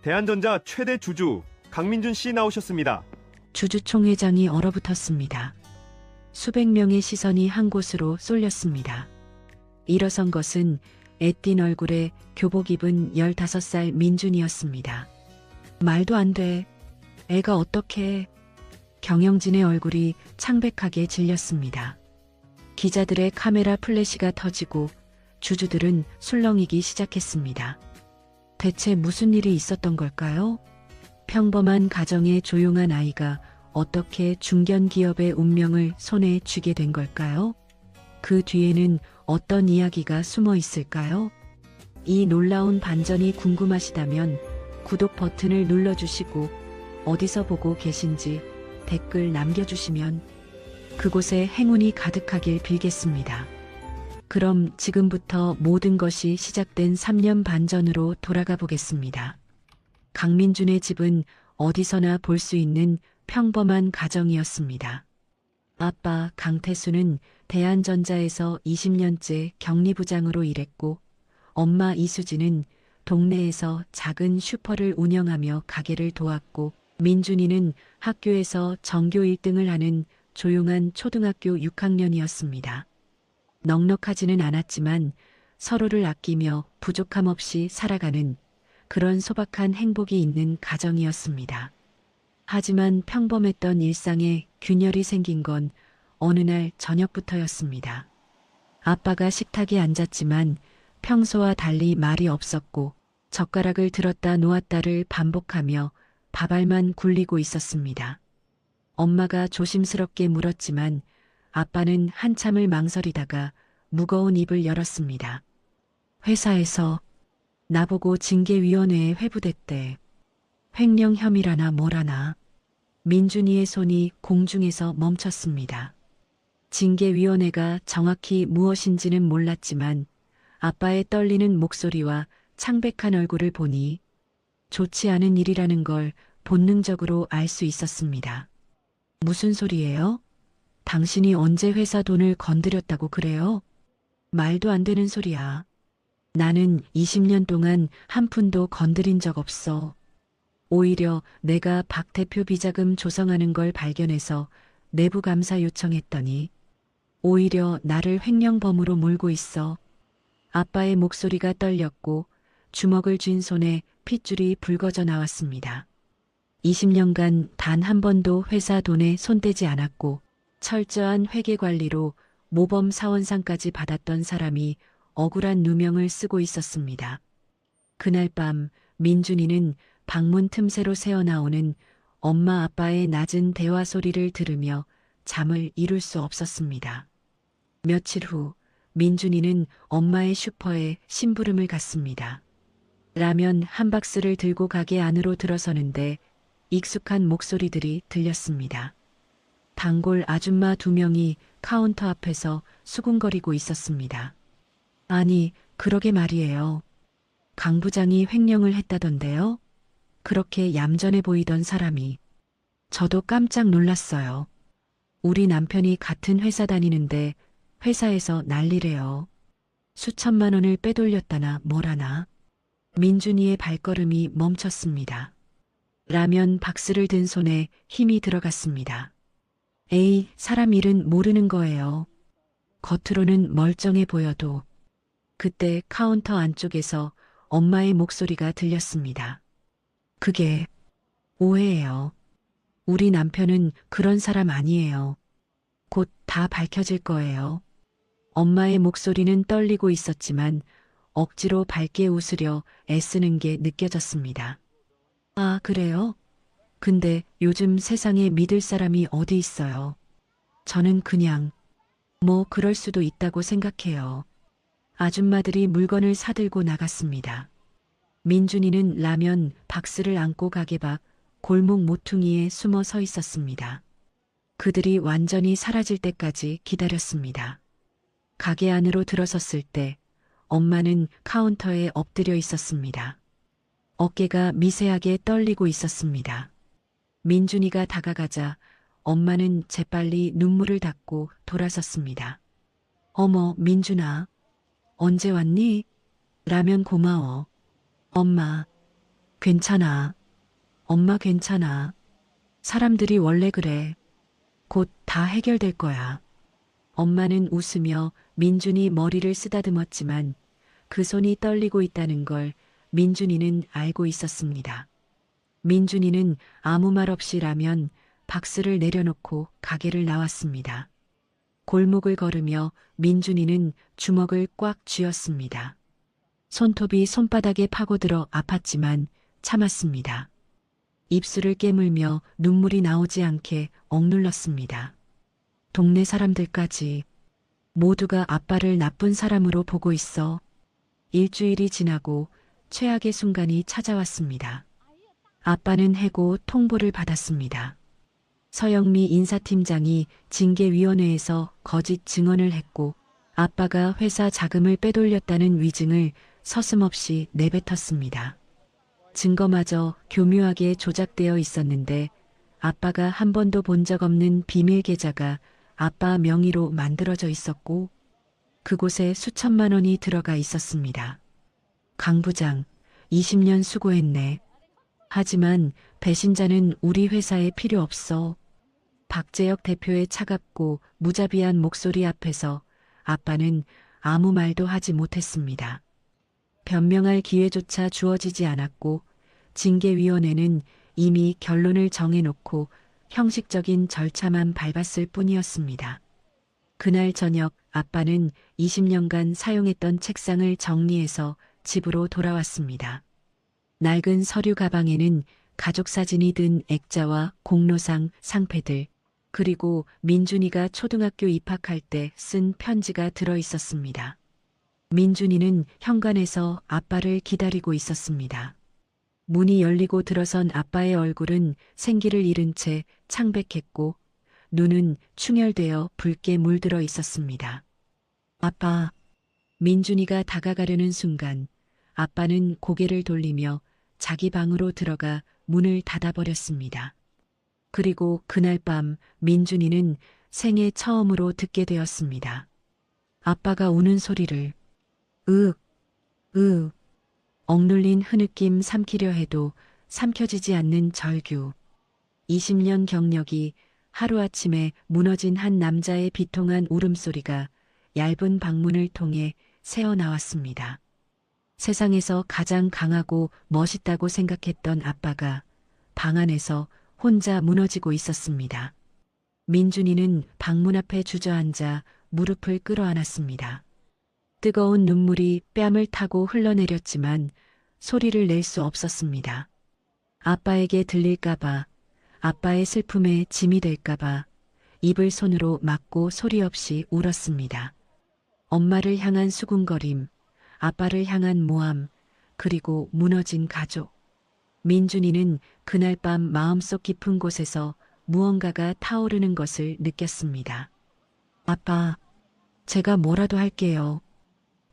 대한전자 최대 주주 강민준 씨 나오셨습니다. 주주총회장이 얼어붙었습니다. 수백 명의 시선이 한 곳으로 쏠렸습니다. 일어선 것은 애띤 얼굴에 교복 입은 15살 민준이었습니다. 말도 안 돼. 애가 어떻게. 경영진의 얼굴이 창백하게 질렸습니다. 기자들의 카메라 플래시가 터지고 주주들은 술렁이기 시작했습니다. 대체 무슨 일이 있었던 걸까요? 평범한 가정의 조용한 아이가 어떻게 중견기업의 운명을 손에 쥐게 된 걸까요? 그 뒤에는 어떤 이야기가 숨어 있을까요? 이 놀라운 반전이 궁금하시다면 구독 버튼을 눌러주시고 어디서 보고 계신지 댓글 남겨주시면 그곳에 행운이 가득하길 빌겠습니다. 그럼 지금부터 모든 것이 시작된 3년 반 전으로 돌아가 보겠습니다. 강민준의 집은 어디서나 볼 수 있는 평범한 가정이었습니다. 아빠 강태수는 대한전자에서 20년째 격리부장으로 일했고 엄마 이수진은 동네에서 작은 슈퍼를 운영하며 가게를 도왔고 민준이는 학교에서 전교 1등을 하는 조용한 초등학교 6학년이었습니다. 넉넉하지는 않았지만 서로를 아끼며 부족함 없이 살아가는 그런 소박한 행복이 있는 가정이었습니다. 하지만 평범했던 일상에 균열이 생긴 건 어느 날 저녁부터였습니다. 아빠가 식탁에 앉았지만 평소와 달리 말이 없었고 젓가락을 들었다 놓았다를 반복하며 밥알만 굴리고 있었습니다. 엄마가 조심스럽게 물었지만 아빠는 한참을 망설이다가 무거운 입을 열었습니다. 회사에서 나보고 징계위원회에 회부됐대. 횡령 혐의라나 뭐라나. 민준이의 손이 공중에서 멈췄습니다. 징계위원회가 정확히 무엇인지는 몰랐지만 아빠의 떨리는 목소리와 창백한 얼굴을 보니 좋지 않은 일이라는 걸 본능적으로 알 수 있었습니다. 무슨 소리예요? 당신이 언제 회사 돈을 건드렸다고 그래요? 말도 안 되는 소리야. 나는 20년 동안 한 푼도 건드린 적 없어. 오히려 내가 박 대표 비자금 조성하는 걸 발견해서 내부 감사 요청했더니 오히려 나를 횡령범으로 몰고 있어. 아빠의 목소리가 떨렸고 주먹을 쥔 손에 핏줄이 붉어져 나왔습니다. 20년간 단 한 번도 회사 돈에 손대지 않았고 철저한 회계 관리로 모범 사원상까지 받았던 사람이 억울한 누명을 쓰고 있었습니다. 그날 밤 민준이는 방문 틈새로 새어나오는 엄마 아빠의 낮은 대화 소리를 들으며 잠을 이룰 수 없었습니다. 며칠 후 민준이는 엄마의 슈퍼에 심부름을 갔습니다. 라면 한 박스를 들고 가게 안으로 들어서는데 익숙한 목소리들이 들렸습니다. 단골 아줌마 2명이 카운터 앞에서 수군거리고 있었습니다. 아니, 그러게 말이에요. 강 부장이 횡령을 했다던데요? 그렇게 얌전해 보이던 사람이. 저도 깜짝 놀랐어요. 우리 남편이 같은 회사 다니는데 회사에서 난리래요. 수천만 원을 빼돌렸다나 뭐라나. 민준이의 발걸음이 멈췄습니다. 라면 박스를 든 손에 힘이 들어갔습니다. 에이, 사람 일은 모르는 거예요. 겉으로는 멀쩡해 보여도. 그때 카운터 안쪽에서 엄마의 목소리가 들렸습니다. 그게 오해예요. 우리 남편은 그런 사람 아니에요. 곧 다 밝혀질 거예요. 엄마의 목소리는 떨리고 있었지만 억지로 밝게 웃으려 애쓰는 게 느껴졌습니다. 아, 그래요? 근데 요즘 세상에 믿을 사람이 어디 있어요. 저는 그냥 뭐 그럴 수도 있다고 생각해요. 아줌마들이 물건을 사들고 나갔습니다. 민준이는 라면 박스를 안고 가게 밖 골목 모퉁이에 숨어 서 있었습니다. 그들이 완전히 사라질 때까지 기다렸습니다. 가게 안으로 들어섰을 때 엄마는 카운터에 엎드려 있었습니다. 어깨가 미세하게 떨리고 있었습니다. 민준이가 다가가자 엄마는 재빨리 눈물을 닦고 돌아섰습니다. 어머, 민준아. 언제 왔니? 라면 고마워. 엄마. 괜찮아. 엄마 괜찮아. 사람들이 원래 그래. 곧 다 해결될 거야. 엄마는 웃으며 민준이 머리를 쓰다듬었지만 그 손이 떨리고 있다는 걸 민준이는 알고 있었습니다. 민준이는 아무 말 없이 라면 박스를 내려놓고 가게를 나왔습니다. 골목을 걸으며 민준이는 주먹을 꽉 쥐었습니다. 손톱이 손바닥에 파고들어 아팠지만 참았습니다. 입술을 깨물며 눈물이 나오지 않게 억눌렀습니다. 동네 사람들까지 모두가 아빠를 나쁜 사람으로 보고 있어. 일주일이 지나고 최악의 순간이 찾아왔습니다. 아빠는 해고 통보를 받았습니다. 서영미 인사팀장이 징계위원회에서 거짓 증언을 했고 아빠가 회사 자금을 빼돌렸다는 위증을 서슴없이 내뱉었습니다. 증거마저 교묘하게 조작되어 있었는데 아빠가 한 번도 본 적 없는 비밀 계좌가 아빠 명의로 만들어져 있었고 그곳에 수천만 원이 들어가 있었습니다. 강 부장, 20년 수고했네. 하지만 배신자는 우리 회사에 필요 없어. 박재혁 대표의 차갑고 무자비한 목소리 앞에서 아빠는 아무 말도 하지 못했습니다. 변명할 기회조차 주어지지 않았고 징계위원회는 이미 결론을 정해놓고 형식적인 절차만 밟았을 뿐이었습니다. 그날 저녁 아빠는 20년간 사용했던 책상을 정리해서 집으로 돌아왔습니다. 낡은 서류 가방에는 가족 사진이 든 액자와 공로상, 상패들, 그리고 민준이가 초등학교 입학할 때 쓴 편지가 들어 있었습니다. 민준이는 현관에서 아빠를 기다리고 있었습니다. 문이 열리고 들어선 아빠의 얼굴은 생기를 잃은 채 창백했고 눈은 충혈되어 붉게 물들어 있었습니다. 아빠. 민준이가 다가가려는 순간 아빠는 고개를 돌리며 자기 방으로 들어가 문을 닫아버렸습니다. 그리고 그날 밤 민준이는 생애 처음으로 듣게 되었습니다. 아빠가 우는 소리를. 억눌린 흐느낌 삼키려 해도 삼켜지지 않는 절규. 20년 경력이 하루아침에 무너진 한 남자의 비통한 울음소리가 얇은 방문을 통해 새어나왔습니다. 세상에서 가장 강하고 멋있다고 생각했던 아빠가 방 안에서 혼자 무너지고 있었습니다. 민준이는 방문 앞에 주저앉아 무릎을 끌어안았습니다. 뜨거운 눈물이 뺨을 타고 흘러내렸지만 소리를 낼 수 없었습니다. 아빠에게 들릴까봐, 아빠의 슬픔에 짐이 될까봐 입을 손으로 막고 소리 없이 울었습니다. 엄마를 향한 수군거림, 아빠를 향한 모함, 그리고 무너진 가족. 민준이는 그날 밤 마음속 깊은 곳에서 무언가가 타오르는 것을 느꼈습니다. 아빠, 제가 뭐라도 할게요.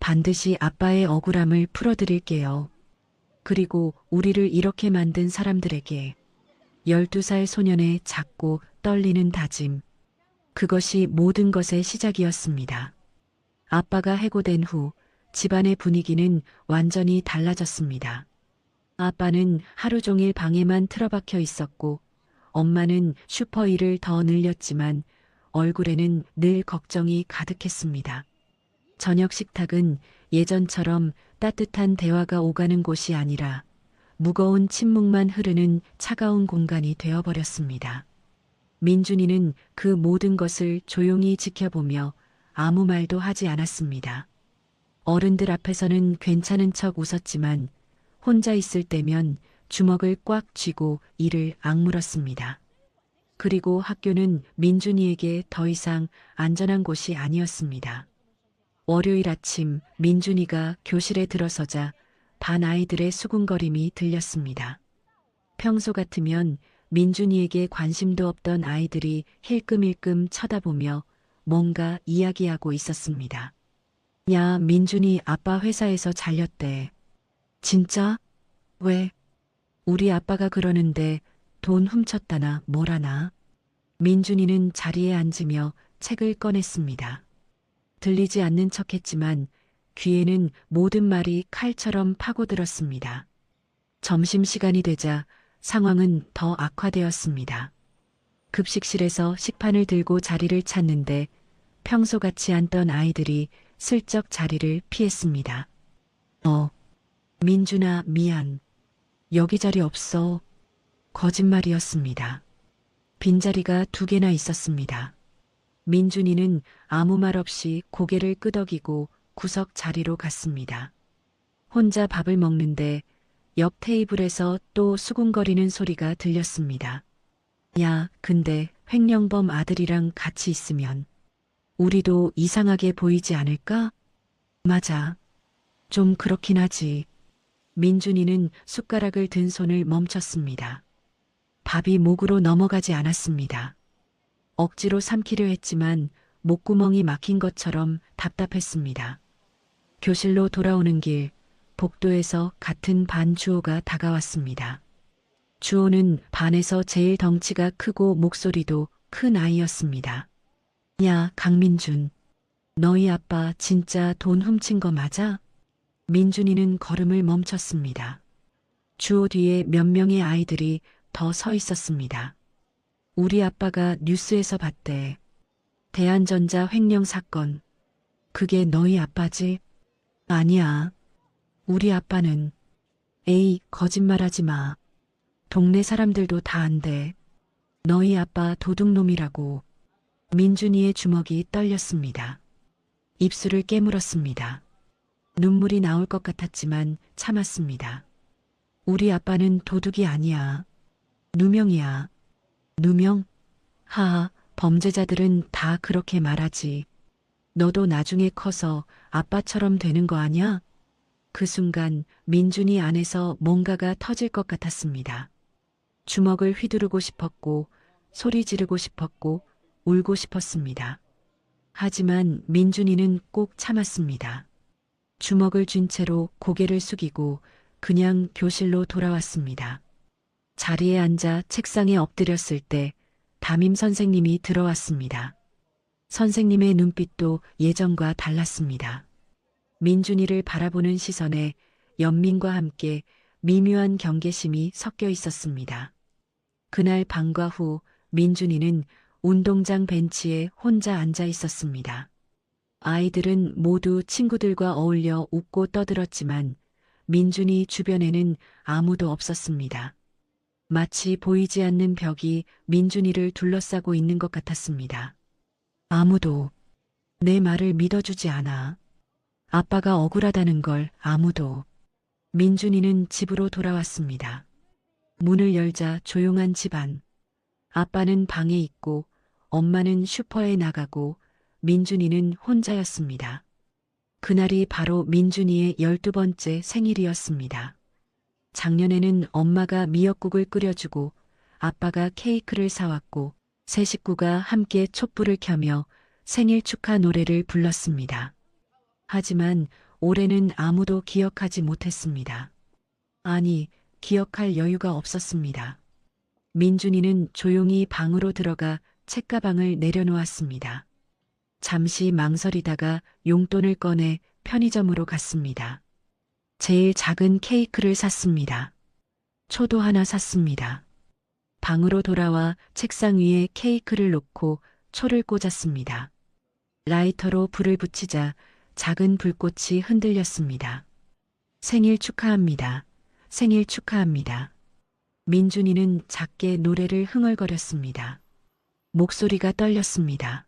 반드시 아빠의 억울함을 풀어드릴게요. 그리고 우리를 이렇게 만든 사람들에게 12살 소년의 작고 떨리는 다짐. 그것이 모든 것의 시작이었습니다. 아빠가 해고된 후 집안의 분위기는 완전히 달라졌습니다. 아빠는 하루 종일 방에만 틀어박혀 있었고 엄마는 슈퍼일을 더 늘렸지만 얼굴에는 늘 걱정이 가득했습니다. 저녁 식탁은 예전처럼 따뜻한 대화가 오가는 곳이 아니라 무거운 침묵만 흐르는 차가운 공간이 되어버렸습니다. 민준이는 그 모든 것을 조용히 지켜보며 아무 말도 하지 않았습니다. 어른들 앞에서는 괜찮은 척 웃었지만 혼자 있을 때면 주먹을 꽉 쥐고 이를 악물었습니다. 그리고 학교는 민준이에게 더 이상 안전한 곳이 아니었습니다. 월요일 아침 민준이가 교실에 들어서자 반 아이들의 수군거림이 들렸습니다. 평소 같으면 민준이에게 관심도 없던 아이들이 힐끔힐끔 쳐다보며 뭔가 이야기하고 있었습니다. 야, 민준이 아빠 회사에서 잘렸대. 진짜? 왜? 우리 아빠가 그러는데 돈 훔쳤다나 뭐라나? 민준이는 자리에 앉으며 책을 꺼냈습니다. 들리지 않는 척했지만 귀에는 모든 말이 칼처럼 파고들었습니다. 점심시간이 되자 상황은 더 악화되었습니다. 급식실에서 식판을 들고 자리를 찾는데 평소 같이 앉던 아이들이 슬쩍 자리를 피했습니다. 민준아, 미안. 여기 자리 없어. 거짓말이었습니다. 빈자리가 2개나 있었습니다. 민준이는 아무 말 없이 고개를 끄덕이고 구석 자리로 갔습니다. 혼자 밥을 먹는데 옆 테이블에서 또 수군거리는 소리가 들렸습니다. 야, 근데 횡령범 아들이랑 같이 있으면 우리도 이상하게 보이지 않을까? 맞아. 좀 그렇긴 하지. 민준이는 숟가락을 든 손을 멈췄습니다. 밥이 목으로 넘어가지 않았습니다. 억지로 삼키려 했지만 목구멍이 막힌 것처럼 답답했습니다. 교실로 돌아오는 길, 복도에서 같은 반 주호가 다가왔습니다. 주호는 반에서 제일 덩치가 크고 목소리도 큰 아이였습니다. 야, 강민준. 너희 아빠 진짜 돈 훔친 거 맞아? 민준이는 걸음을 멈췄습니다. 주호 뒤에 몇 명의 아이들이 더 서 있었습니다. 우리 아빠가 뉴스에서 봤대. 대한전자 횡령 사건. 그게 너희 아빠지? 아니야. 우리 아빠는. 에이, 거짓말하지 마. 동네 사람들도 다 안대. 너희 아빠 도둑놈이라고. 민준이의 주먹이 떨렸습니다. 입술을 깨물었습니다. 눈물이 나올 것 같았지만 참았습니다. 우리 아빠는 도둑이 아니야. 누명이야. 누명? 하하, 범죄자들은 다 그렇게 말하지. 너도 나중에 커서 아빠처럼 되는 거 아냐? 그 순간 민준이 안에서 뭔가가 터질 것 같았습니다. 주먹을 휘두르고 싶었고 소리 지르고 싶었고 울고 싶었습니다. 하지만 민준이는 꼭 참았습니다. 주먹을 쥔 채로 고개를 숙이고 그냥 교실로 돌아왔습니다. 자리에 앉아 책상에 엎드렸을 때 담임 선생님이 들어왔습니다. 선생님의 눈빛도 예전과 달랐습니다. 민준이를 바라보는 시선에 연민과 함께 미묘한 경계심이 섞여 있었습니다. 그날 방과 후 민준이는 운동장 벤치에 혼자 앉아 있었습니다. 아이들은 모두 친구들과 어울려 웃고 떠들었지만 민준이 주변에는 아무도 없었습니다. 마치 보이지 않는 벽이 민준이를 둘러싸고 있는 것 같았습니다. 아무도 내 말을 믿어주지 않아. 아빠가 억울하다는 걸 아무도. 민준이는 집으로 돌아왔습니다. 문을 열자 조용한 집안. 아빠는 방에 있고 엄마는 슈퍼에 나가고 민준이는 혼자였습니다. 그날이 바로 민준이의 12번째 생일이었습니다. 작년에는 엄마가 미역국을 끓여주고 아빠가 케이크를 사왔고 세 식구가 함께 촛불을 켜며 생일 축하 노래를 불렀습니다. 하지만 올해는 아무도 기억하지 못했습니다. 아니, 기억할 여유가 없었습니다. 민준이는 조용히 방으로 들어가 책가방을 내려놓았습니다. 잠시 망설이다가 용돈을 꺼내 편의점으로 갔습니다. 제일 작은 케이크를 샀습니다. 초도 하나 샀습니다. 방으로 돌아와 책상 위에 케이크를 놓고 초를 꽂았습니다. 라이터로 불을 붙이자 작은 불꽃이 흔들렸습니다. 생일 축하합니다. 생일 축하합니다. 민준이는 작게 노래를 흥얼거렸습니다. 목소리가 떨렸습니다.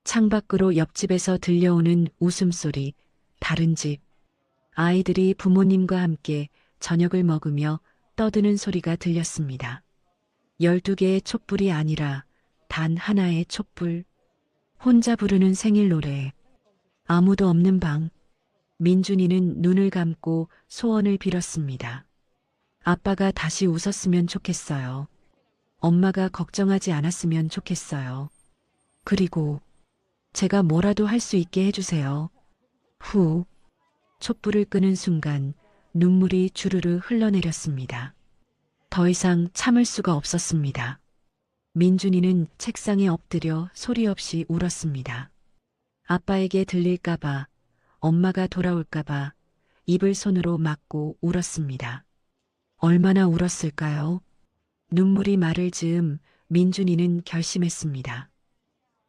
창밖으로 옆집에서 들려오는 웃음소리, 다른 집. 아이들이 부모님과 함께 저녁을 먹으며 떠드는 소리가 들렸습니다. 12개의 촛불이 아니라 단 하나의 촛불. 혼자 부르는 생일 노래. 아무도 없는 방. 민준이는 눈을 감고 소원을 빌었습니다. 아빠가 다시 웃었으면 좋겠어요. 엄마가 걱정하지 않았으면 좋겠어요. 그리고 제가 뭐라도 할 수 있게 해주세요. 후. 촛불을 끄는 순간 눈물이 주르르 흘러내렸습니다. 더 이상 참을 수가 없었습니다. 민준이는 책상에 엎드려 소리 없이 울었습니다. 아빠에게 들릴까봐, 엄마가 돌아올까봐 입을 손으로 막고 울었습니다. 얼마나 울었을까요? 눈물이 마를 즈음 민준이는 결심했습니다.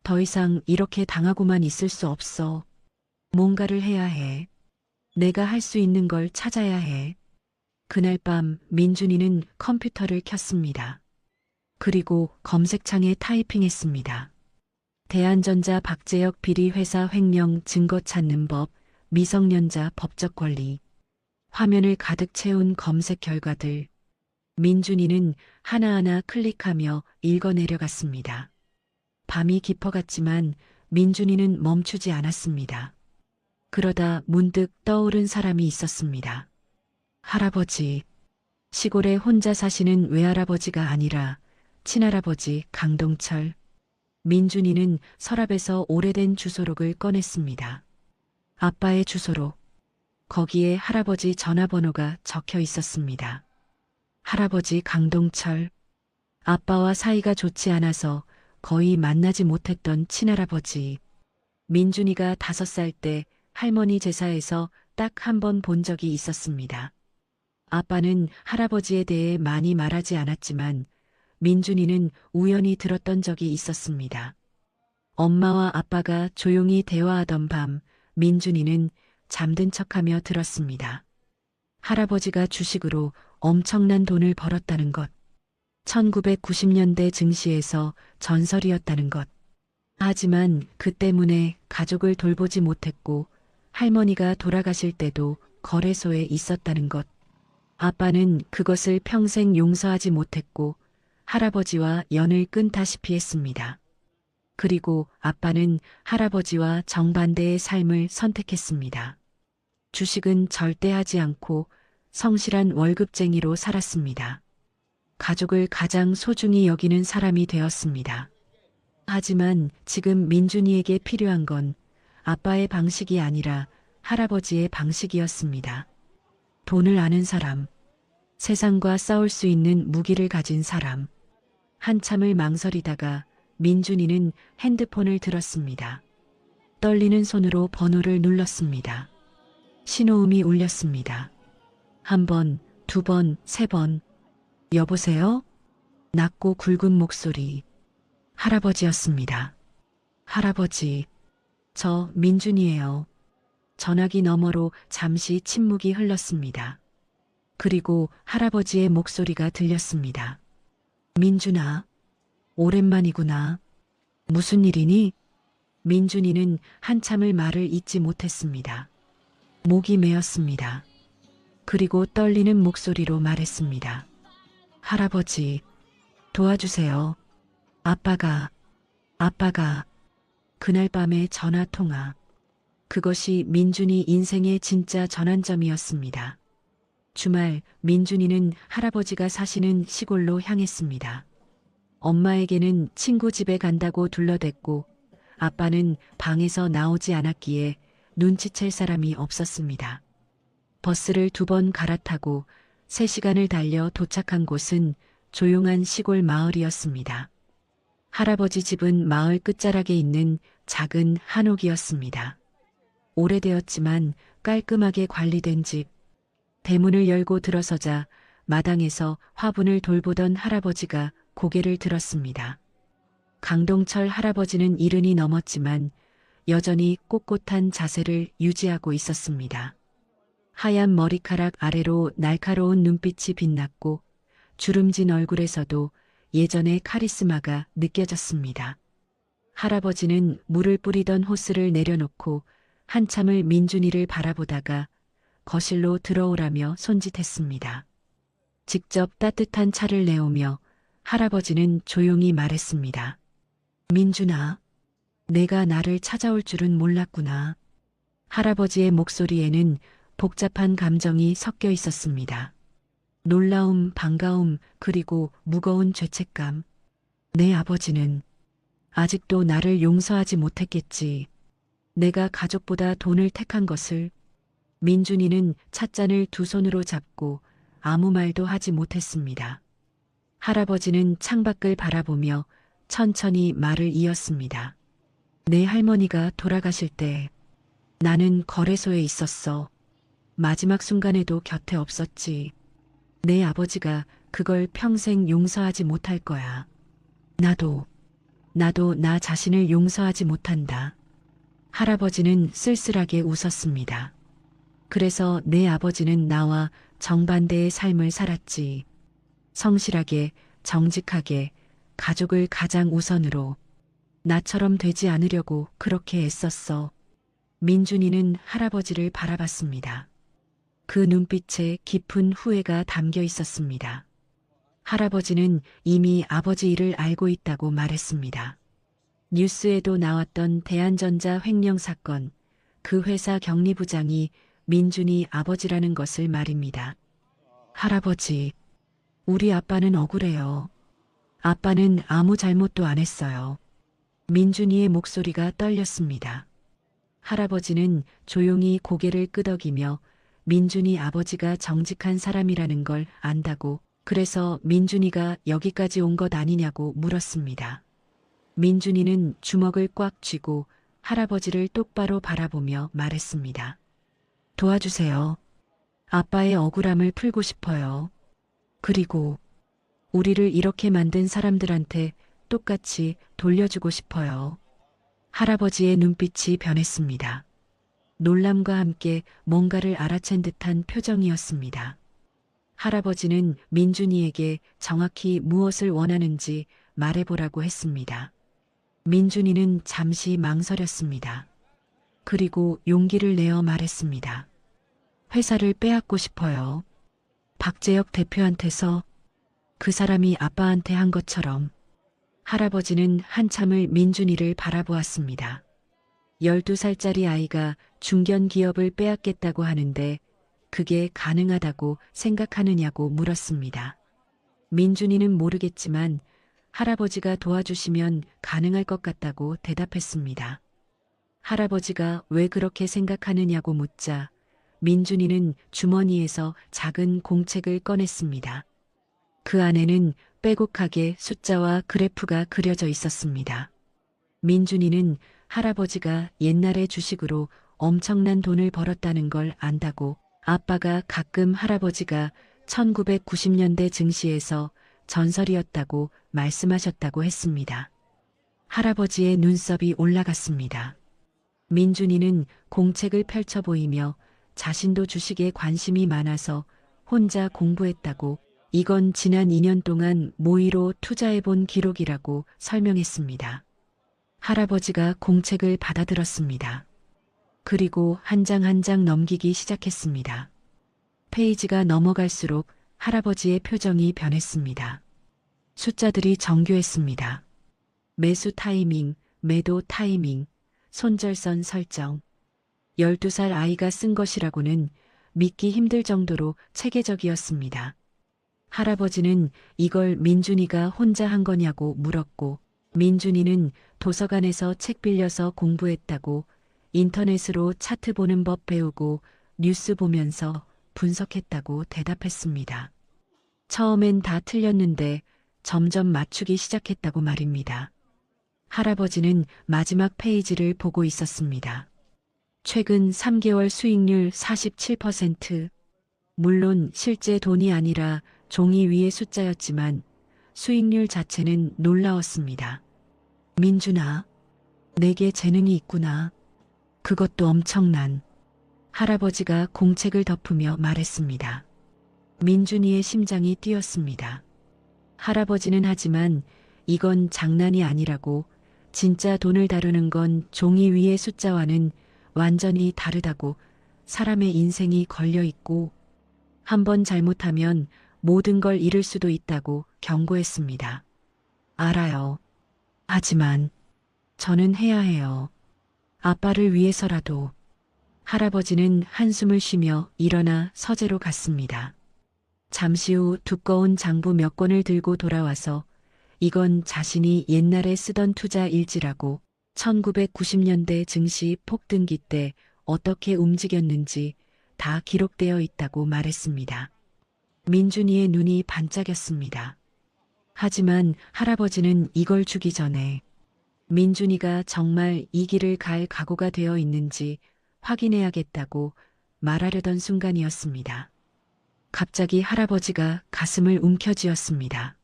더 이상 이렇게 당하고만 있을 수 없어. 뭔가를 해야 해. 내가 할 수 있는 걸 찾아야 해. 그날 밤 민준이는 컴퓨터를 켰습니다. 그리고 검색창에 타이핑했습니다. 대한전자 박재혁 비리 회사 횡령 증거 찾는 법, 미성년자 법적 권리. 화면을 가득 채운 검색 결과들. 민준이는 하나하나 클릭하며 읽어내려갔습니다. 밤이 깊어갔지만 민준이는 멈추지 않았습니다. 그러다 문득 떠오른 사람이 있었습니다. 할아버지. 시골에 혼자 사시는 외할아버지가 아니라 친할아버지 강동철. 민준이는 서랍에서 오래된 주소록을 꺼냈습니다. 아빠의 주소록. 거기에 할아버지 전화번호가 적혀 있었습니다. 할아버지 강동철. 아빠와 사이가 좋지 않아서 거의 만나지 못했던 친할아버지. 민준이가 5살 때 할머니 제사에서 딱 한 번 본 적이 있었습니다. 아빠는 할아버지에 대해 많이 말하지 않았지만 민준이는 우연히 들었던 적이 있었습니다. 엄마와 아빠가 조용히 대화하던 밤 민준이는 잠든 척하며 들었습니다. 할아버지가 주식으로 엄청난 돈을 벌었다는 것. 1990년대 증시에서 전설이었다는 것. 하지만 그 때문에 가족을 돌보지 못했고 할머니가 돌아가실 때도 거래소에 있었다는 것. 아빠는 그것을 평생 용서하지 못했고 할아버지와 연을 끊다시피 했습니다. 그리고 아빠는 할아버지와 정반대의 삶을 선택했습니다. 주식은 절대 하지 않고 성실한 월급쟁이로 살았습니다. 가족을 가장 소중히 여기는 사람이 되었습니다. 하지만 지금 민준이에게 필요한 건 아빠의 방식이 아니라 할아버지의 방식이었습니다. 돈을 아는 사람, 세상과 싸울 수 있는 무기를 가진 사람. 한참을 망설이다가 민준이는 핸드폰을 들었습니다. 떨리는 손으로 번호를 눌렀습니다. 신호음이 울렸습니다. 1번, 2번, 3번. 여보세요? 낮고 굵은 목소리. 할아버지였습니다. 할아버지, 저 민준이에요. 전화기 너머로 잠시 침묵이 흘렀습니다. 그리고 할아버지의 목소리가 들렸습니다. 민준아, 오랜만이구나. 무슨 일이니? 민준이는 한참을 말을 잇지 못했습니다. 목이 메었습니다. 그리고 떨리는 목소리로 말했습니다. 할아버지, 도와주세요. 아빠가. 그날 밤의 전화 통화. 그것이 민준이 인생의 진짜 전환점이었습니다. 주말 민준이는 할아버지가 사시는 시골로 향했습니다. 엄마에게는 친구 집에 간다고 둘러댔고 아빠는 방에서 나오지 않았기에 눈치챌 사람이 없었습니다. 버스를 2번 갈아타고 3시간을 달려 도착한 곳은 조용한 시골 마을이었습니다. 할아버지 집은 마을 끝자락에 있는 작은 한옥이었습니다. 오래되었지만 깔끔하게 관리된 집. 대문을 열고 들어서자 마당에서 화분을 돌보던 할아버지가 고개를 들었습니다. 강동철 할아버지는 70이 넘었지만 여전히 꼿꼿한 자세를 유지하고 있었습니다. 하얀 머리카락 아래로 날카로운 눈빛이 빛났고 주름진 얼굴에서도 예전의 카리스마가 느껴졌습니다. 할아버지는 물을 뿌리던 호스를 내려놓고 한참을 민준이를 바라보다가 거실로 들어오라며 손짓했습니다. 직접 따뜻한 차를 내오며 할아버지는 조용히 말했습니다. 민준아, 내가 나를 찾아올 줄은 몰랐구나. 할아버지의 목소리에는 복잡한 감정이 섞여 있었습니다. 놀라움, 반가움, 그리고 무거운 죄책감. 내 아버지는 아직도 나를 용서하지 못했겠지. 내가 가족보다 돈을 택한 것을. 민준이는 찻잔을 2손으로 잡고 아무 말도 하지 못했습니다. 할아버지는 창밖을 바라보며 천천히 말을 이었습니다. 내 할머니가 돌아가실 때 나는 거래소에 있었어. 마지막 순간에도 곁에 없었지. 내 아버지가 그걸 평생 용서하지 못할 거야. 나도 나 자신을 용서하지 못한다. 할아버지는 쓸쓸하게 웃었습니다. 그래서 내 아버지는 나와 정반대의 삶을 살았지. 성실하게, 정직하게, 가족을 가장 우선으로. 나처럼 되지 않으려고 그렇게 애썼어. 민준이는 할아버지를 바라봤습니다. 그 눈빛에 깊은 후회가 담겨 있었습니다. 할아버지는 이미 아버지 일을 알고 있다고 말했습니다. 뉴스에도 나왔던 대한전자 횡령 사건, 그 회사 경리부장이 민준이 아버지라는 것을 말입니다. 할아버지, 우리 아빠는 억울해요. 아빠는 아무 잘못도 안 했어요. 민준이의 목소리가 떨렸습니다. 할아버지는 조용히 고개를 끄덕이며 민준이 아버지가 정직한 사람이라는 걸 안다고, 그래서 민준이가 여기까지 온 것 아니냐고 물었습니다. 민준이는 주먹을 꽉 쥐고 할아버지를 똑바로 바라보며 말했습니다. 도와주세요. 아빠의 억울함을 풀고 싶어요. 그리고 우리를 이렇게 만든 사람들한테 똑같이 돌려주고 싶어요. 할아버지의 눈빛이 변했습니다. 놀람과 함께 뭔가를 알아챈 듯한 표정이었습니다. 할아버지는 민준이에게 정확히 무엇을 원하는지 말해보라고 했습니다. 민준이는 잠시 망설였습니다. 그리고 용기를 내어 말했습니다. 회사를 빼앗고 싶어요. 박재혁 대표한테서 그 사람이 아빠한테 한 것처럼. 할아버지는 한참을 민준이를 바라보았습니다. 12살짜리 아이가 중견 기업을 빼앗겠다고 하는데 그게 가능하다고 생각하느냐고 물었습니다. 민준이는 모르겠지만 할아버지가 도와주시면 가능할 것 같다고 대답했습니다. 할아버지가 왜 그렇게 생각하느냐고 묻자 민준이는 주머니에서 작은 공책을 꺼냈습니다. 그 안에는 빼곡하게 숫자와 그래프가 그려져 있었습니다. 민준이는 할아버지가 옛날에 주식으로 엄청난 돈을 벌었다는 걸 안다고, 아빠가 가끔 할아버지가 1990년대 증시에서 전설이었다고 말씀하셨다고 했습니다. 할아버지의 눈썹이 올라갔습니다. 민준이는 공책을 펼쳐 보이며 자신도 주식에 관심이 많아서 혼자 공부했다고, 이건 지난 2년 동안 모의로 투자해본 기록이라고 설명했습니다. 할아버지가 공책을 받아들었습니다. 그리고 한 장 한 장 넘기기 시작했습니다. 페이지가 넘어갈수록 할아버지의 표정이 변했습니다. 숫자들이 정교했습니다. 매수 타이밍, 매도 타이밍, 손절선 설정. 12살 아이가 쓴 것이라고는 믿기 힘들 정도로 체계적이었습니다. 할아버지는 이걸 민준이가 혼자 한 거냐고 물었고, 민준이는 도서관에서 책 빌려서 공부했다고, 인터넷으로 차트 보는 법 배우고 뉴스 보면서 분석했다고 대답했습니다. 처음엔 다 틀렸는데 점점 맞추기 시작했다고 말입니다. 할아버지는 마지막 페이지를 보고 있었습니다. 최근 3개월 수익률 47%. 물론 실제 돈이 아니라 종이 위의 숫자였지만 수익률 자체는 놀라웠습니다. 민준아, 내게 재능이 있구나. 그것도 엄청난. 할아버지가 공책을 덮으며 말했습니다. 민준이의 심장이 뛰었습니다. 할아버지는 하지만 이건 장난이 아니라고, 진짜 돈을 다루는 건 종이 위의 숫자와는 완전히 다르다고, 사람의 인생이 걸려 있고 한 번 잘못하면 모든 걸 잃을 수도 있다고 경고했습니다. 알아요. 하지만 저는 해야 해요. 아빠를 위해서라도. 할아버지는 한숨을 쉬며 일어나 서재로 갔습니다. 잠시 후 두꺼운 장부 몇 권을 들고 돌아와서 이건 자신이 옛날에 쓰던 투자 일지라고, 1990년대 증시 폭등기 때 어떻게 움직였는지 다 기록되어 있다고 말했습니다. 민준이의 눈이 반짝였습니다. 하지만 할아버지는 이걸 주기 전에 민준이가 정말 이 길을 갈 각오가 되어 있는지 확인해야겠다고 말하려던 순간이었습니다. 갑자기 할아버지가 가슴을 움켜쥐었습니다.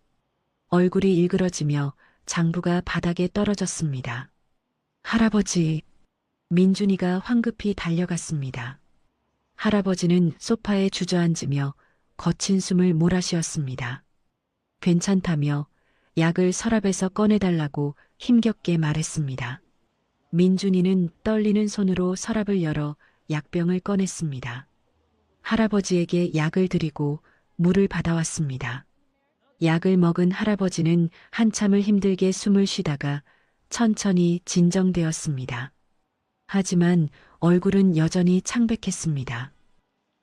얼굴이 일그러지며 장부가 바닥에 떨어졌습니다. 할아버지, 민준이가 황급히 달려갔습니다. 할아버지는 소파에 주저앉으며 거친 숨을 몰아쉬었습니다. 괜찮다며 약을 서랍에서 꺼내달라고 힘겹게 말했습니다. 민준이는 떨리는 손으로 서랍을 열어 약병을 꺼냈습니다. 할아버지에게 약을 드리고 물을 받아왔습니다. 약을 먹은 할아버지는 한참을 힘들게 숨을 쉬다가 천천히 진정되었습니다. 하지만 얼굴은 여전히 창백했습니다.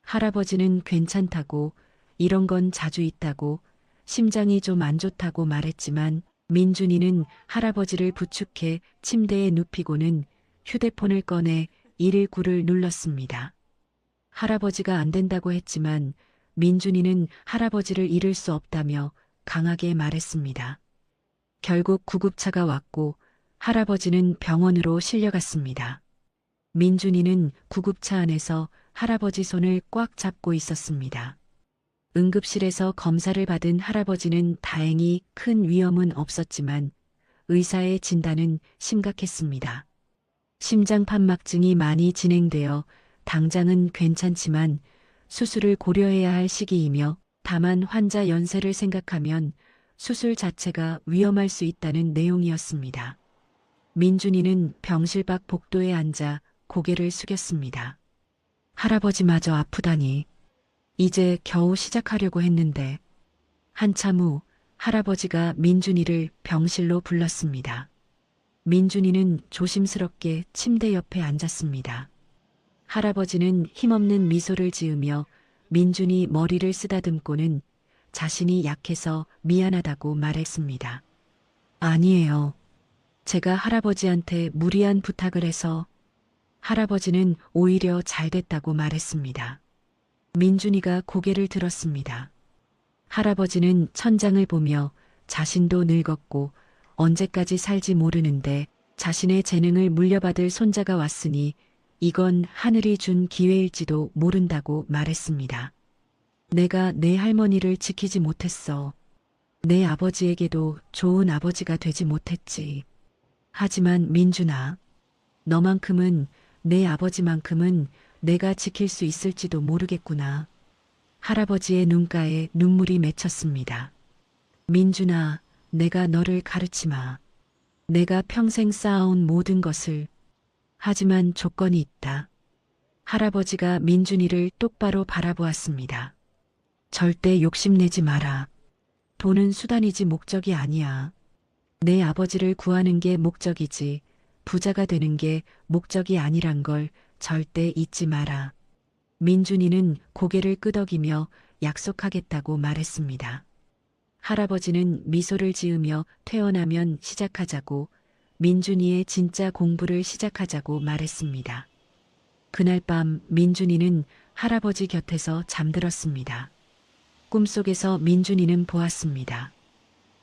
할아버지는 괜찮다고, 이런 건 자주 있다고, 심장이 좀 안 좋다고 말했지만 민준이는 할아버지를 부축해 침대에 눕히고는 휴대폰을 꺼내 119를 눌렀습니다. 할아버지가 안 된다고 했지만 민준이는 할아버지를 잃을 수 없다며 강하게 말했습니다. 결국 구급차가 왔고 할아버지는 병원으로 실려갔습니다. 민준이는 구급차 안에서 할아버지 손을 꽉 잡고 있었습니다. 응급실에서 검사를 받은 할아버지는 다행히 큰 위험은 없었지만 의사의 진단은 심각했습니다. 심장판막증이 많이 진행되어 당장은 괜찮지만 수술을 고려해야 할 시기이며 다만 환자 연세를 생각하면 수술 자체가 위험할 수 있다는 내용이었습니다. 민준이는 병실 밖 복도에 앉아 고개를 숙였습니다. 할아버지마저 아프다니. 이제 겨우 시작하려고 했는데. 한참 후 할아버지가 민준이를 병실로 불렀습니다. 민준이는 조심스럽게 침대 옆에 앉았습니다. 할아버지는 힘없는 미소를 지으며 민준이 머리를 쓰다듬고는 자신이 약해서 미안하다고 말했습니다. 아니에요. 제가 할아버지한테 무리한 부탁을 해서. 할아버지는 오히려 잘 됐다고 말했습니다. 민준이가 고개를 들었습니다. 할아버지는 천장을 보며 자신도 늙었고 언제까지 살지 모르는데 자신의 재능을 물려받을 손자가 왔으니 이건 하늘이 준 기회일지도 모른다고 말했습니다. 내가 내 할머니를 지키지 못했어. 내 아버지에게도 좋은 아버지가 되지 못했지. 하지만 민준아, 너만큼은, 내 아버지만큼은 내가 지킬 수 있을지도 모르겠구나. 할아버지의 눈가에 눈물이 맺혔습니다. 민준아, 내가 너를 가르치마. 내가 평생 쌓아온 모든 것을. 하지만 조건이 있다. 할아버지가 민준이를 똑바로 바라보았습니다. 절대 욕심내지 마라. 돈은 수단이지 목적이 아니야. 내 아버지를 구하는 게 목적이지 부자가 되는 게 목적이 아니란 걸 절대 잊지 마라. 민준이는 고개를 끄덕이며 약속하겠다고 말했습니다. 할아버지는 미소를 지으며 퇴원하면 시작하자고, 민준이의 진짜 공부를 시작하자고 말했습니다. 그날 밤 민준이는 할아버지 곁에서 잠들었습니다. 꿈속에서 민준이는 보았습니다.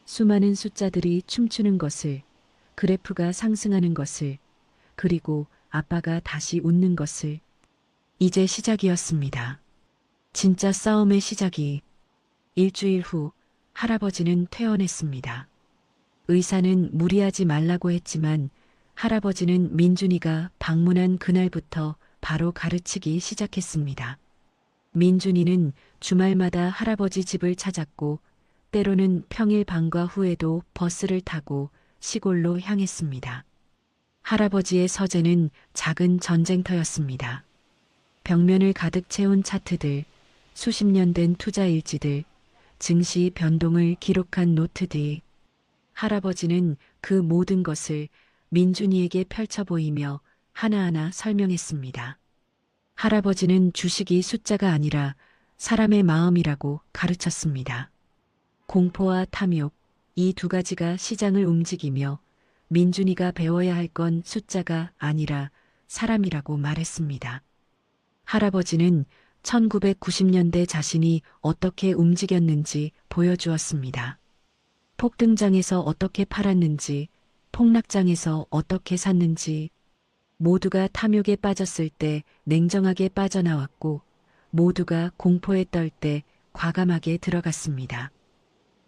수많은 숫자들이 춤추는 것을, 그래프가 상승하는 것을, 그리고 아빠가 다시 웃는 것을. 이제 시작이었습니다. 진짜 싸움의 시작이. 일주일 후 할아버지는 퇴원했습니다. 의사는 무리하지 말라고 했지만 할아버지는 민준이가 방문한 그날부터 바로 가르치기 시작했습니다. 민준이는 주말마다 할아버지 집을 찾았고 때로는 평일 방과 후에도 버스를 타고 시골로 향했습니다. 할아버지의 서재는 작은 전쟁터였습니다. 벽면을 가득 채운 차트들, 수십 년 된 투자 일지들, 증시 변동을 기록한 노트들. 할아버지는 그 모든 것을 민준이에게 펼쳐 보이며 하나하나 설명했습니다. 할아버지는 주식이 숫자가 아니라 사람의 마음이라고 가르쳤습니다. 공포와 탐욕, 이 두 가지가 시장을 움직이며 민준이가 배워야 할 건 숫자가 아니라 사람이라고 말했습니다. 할아버지는 1990년대 자신이 어떻게 움직였는지 보여주었습니다. 폭등장에서 어떻게 팔았는지, 폭락장에서 어떻게 샀는지, 모두가 탐욕에 빠졌을 때 냉정하게 빠져나왔고, 모두가 공포에 떨 때 과감하게 들어갔습니다.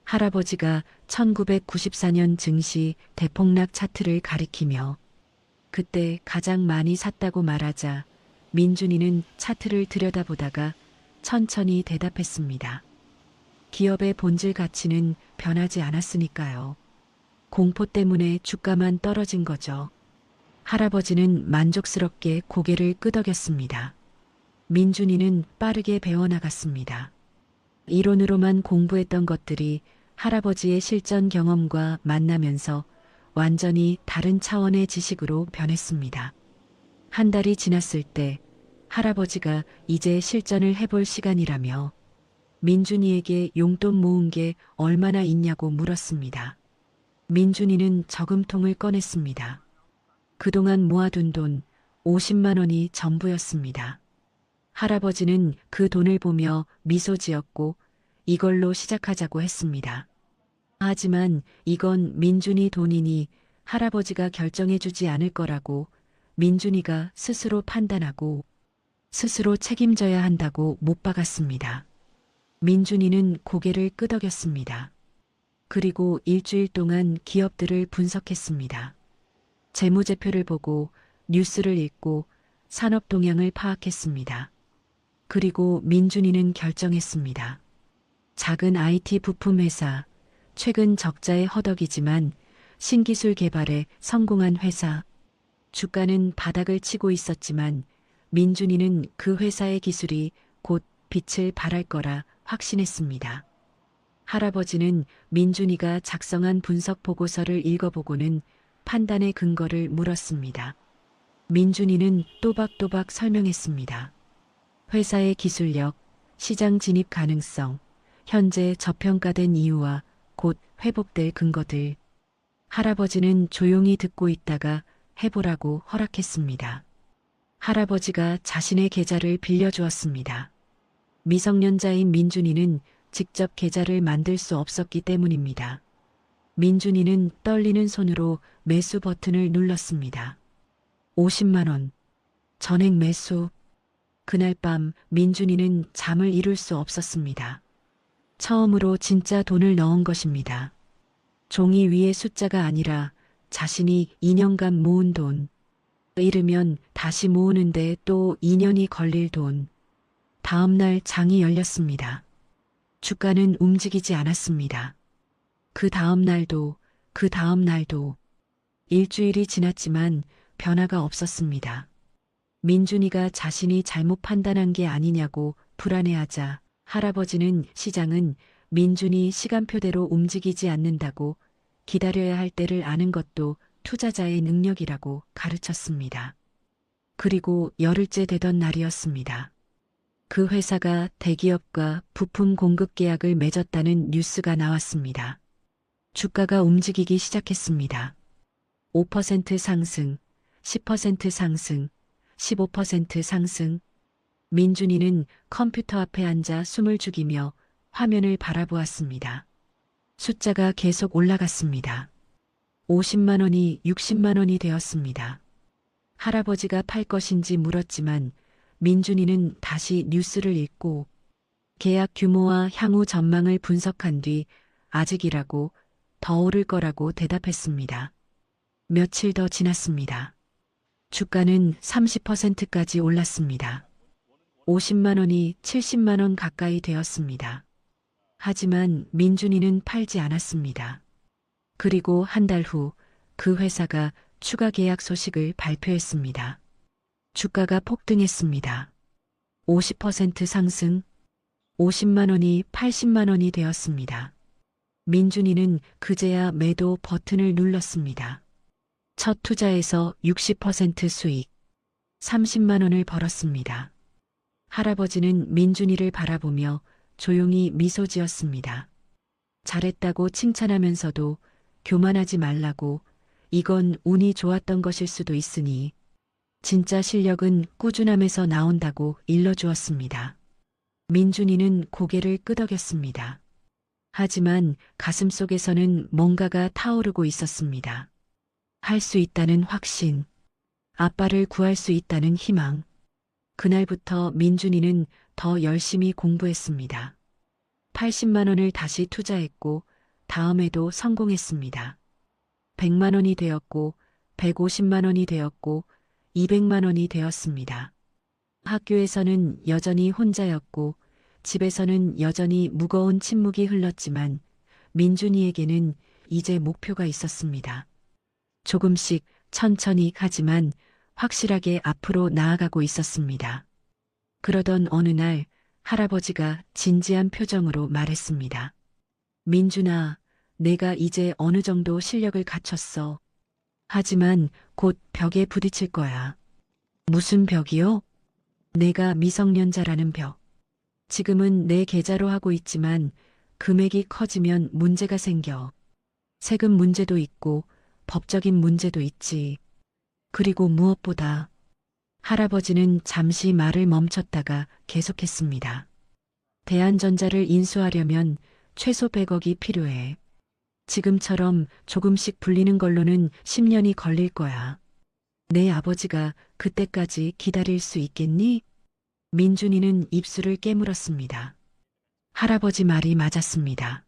할아버지가 1994년 증시 대폭락 차트를 가리키며 그때 가장 많이 샀다고 말하자 민준이는 차트를 들여다보다가 천천히 대답했습니다. 기업의 본질 가치는 변하지 않았으니까요. 공포 때문에 주가만 떨어진 거죠. 할아버지는 만족스럽게 고개를 끄덕였습니다. 민준이는 빠르게 배워나갔습니다. 이론으로만 공부했던 것들이 할아버지의 실전 경험과 만나면서 완전히 다른 차원의 지식으로 변했습니다. 한 달이 지났을 때 할아버지가 이제 실전을 해볼 시간이라며 민준이에게 용돈 모은 게 얼마나 있냐고 물었습니다. 민준이는 저금통을 꺼냈습니다. 그동안 모아둔 돈 50만 원이 전부였습니다. 할아버지는 그 돈을 보며 미소 지었고 이걸로 시작하자고 했습니다. 하지만 이건 민준이 돈이니 할아버지가 결정해주지 않을 거라고 민준이가 스스로 판단하고 스스로 책임져야 한다고 못 박았습니다. 민준이는 고개를 끄덕였습니다. 그리고 일주일 동안 기업들을 분석했습니다. 재무제표를 보고 뉴스를 읽고 산업 동향을 파악했습니다. 그리고 민준이는 결정했습니다. 작은 IT 부품 회사, 최근 적자에 허덕이지만 신기술 개발에 성공한 회사. 주가는 바닥을 치고 있었지만 민준이는 그 회사의 기술이 곧 빛을 발할 거라 확신했습니다. 할아버지는 민준이가 작성한 분석 보고서를 읽어보고는 판단의 근거를 물었습니다. 민준이는 또박또박 설명했습니다. 회사의 기술력, 시장 진입 가능성, 현재 저평가된 이유와 곧 회복될 근거들. 할아버지는 조용히 듣고 있다가 해보라고 허락했습니다. 할아버지가 자신의 계좌를 빌려주었습니다. 미성년자인 민준이는 직접 계좌를 만들 수 없었기 때문입니다. 민준이는 떨리는 손으로 매수 버튼을 눌렀습니다. 50만 원. 전액 매수. 그날 밤 민준이는 잠을 이룰 수 없었습니다. 처음으로 진짜 돈을 넣은 것입니다. 종이 위에 숫자가 아니라 자신이 2년간 모은 돈. 잃으면 다시 모으는데 또 2년이 걸릴 돈. 다음 날 장이 열렸습니다. 주가는 움직이지 않았습니다. 그 다음 날도, 그 다음 날도. 일주일이 지났지만 변화가 없었습니다. 민준이가 자신이 잘못 판단한 게 아니냐고 불안해하자 할아버지는 시장은 민준이 시간표대로 움직이지 않는다고 기다려야 할 때를 아는 것도 투자자의 능력이라고 가르쳤습니다. 그리고 열흘째 되던 날이었습니다. 그 회사가 대기업과 부품 공급 계약을 맺었다는 뉴스가 나왔습니다. 주가가 움직이기 시작했습니다. 5% 상승, 10% 상승, 15% 상승. 민준이는 컴퓨터 앞에 앉아 숨을 죽이며 화면을 바라보았습니다. 숫자가 계속 올라갔습니다. 50만 원이 60만 원이 되었습니다. 할아버지가 팔 것인지 물었지만 민준이는 다시 뉴스를 읽고 계약 규모와 향후 전망을 분석한 뒤 아직이라고 더 오를 거라고 대답했습니다. 며칠 더 지났습니다. 주가는 30%까지 올랐습니다. 50만 원이 70만 원 가까이 되었습니다. 하지만 민준이는 팔지 않았습니다. 그리고 한 달 후 그 회사가 추가 계약 소식을 발표했습니다. 주가가 폭등했습니다. 50% 상승, 50만 원이 80만 원이 되었습니다. 민준이는 그제야 매도 버튼을 눌렀습니다. 첫 투자에서 60% 수익, 30만 원을 벌었습니다. 할아버지는 민준이를 바라보며 조용히 미소 지었습니다. 잘했다고 칭찬하면서도 교만하지 말라고, 이건 운이 좋았던 것일 수도 있으니 진짜 실력은 꾸준함에서 나온다고 일러주었습니다. 민준이는 고개를 끄덕였습니다. 하지만 가슴속에서는 뭔가가 타오르고 있었습니다. 할 수 있다는 확신, 아빠를 구할 수 있다는 희망. 그날부터 민준이는 더 열심히 공부했습니다. 80만 원을 다시 투자했고 다음에도 성공했습니다. 100만 원이 되었고 150만 원이 되었고 200만 원이 되었습니다. 학교에서는 여전히 혼자였고 집에서는 여전히 무거운 침묵이 흘렀지만 민준이에게는 이제 목표가 있었습니다. 조금씩 천천히 하지만 확실하게 앞으로 나아가고 있었습니다. 그러던 어느 날 할아버지가 진지한 표정으로 말했습니다. 민준아, 내가 이제 어느 정도 실력을 갖췄어. 하지만 곧 벽에 부딪힐 거야. 무슨 벽이요? 내가 미성년자라는 벽. 지금은 내 계좌로 하고 있지만 금액이 커지면 문제가 생겨. 세금 문제도 있고 법적인 문제도 있지. 그리고 무엇보다 할아버지는 잠시 말을 멈췄다가 계속했습니다. 대한전자를 인수하려면 최소 100억이 필요해. 지금처럼 조금씩 불리는 걸로는 10년이 걸릴 거야. 내 아버지가 그때까지 기다릴 수 있겠니? 민준이는 입술을 깨물었습니다. 할아버지 말이 맞았습니다.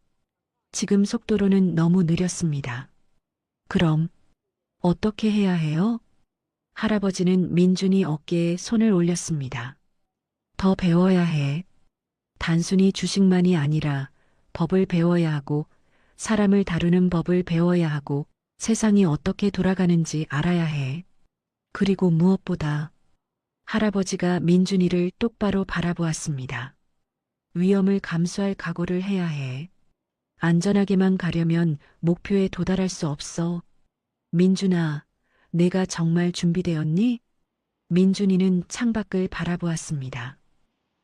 지금 속도로는 너무 느렸습니다. 그럼 어떻게 해야 해요? 할아버지는 민준이 어깨에 손을 올렸습니다. 더 배워야 해. 단순히 주식만이 아니라 법을 배워야 하고 사람을 다루는 법을 배워야 하고 세상이 어떻게 돌아가는지 알아야 해. 그리고 무엇보다 할아버지가 민준이를 똑바로 바라보았습니다. 위험을 감수할 각오를 해야 해. 안전하게만 가려면 목표에 도달할 수 없어. 민준아, 내가 정말 준비되었니? 민준이는 창밖을 바라보았습니다.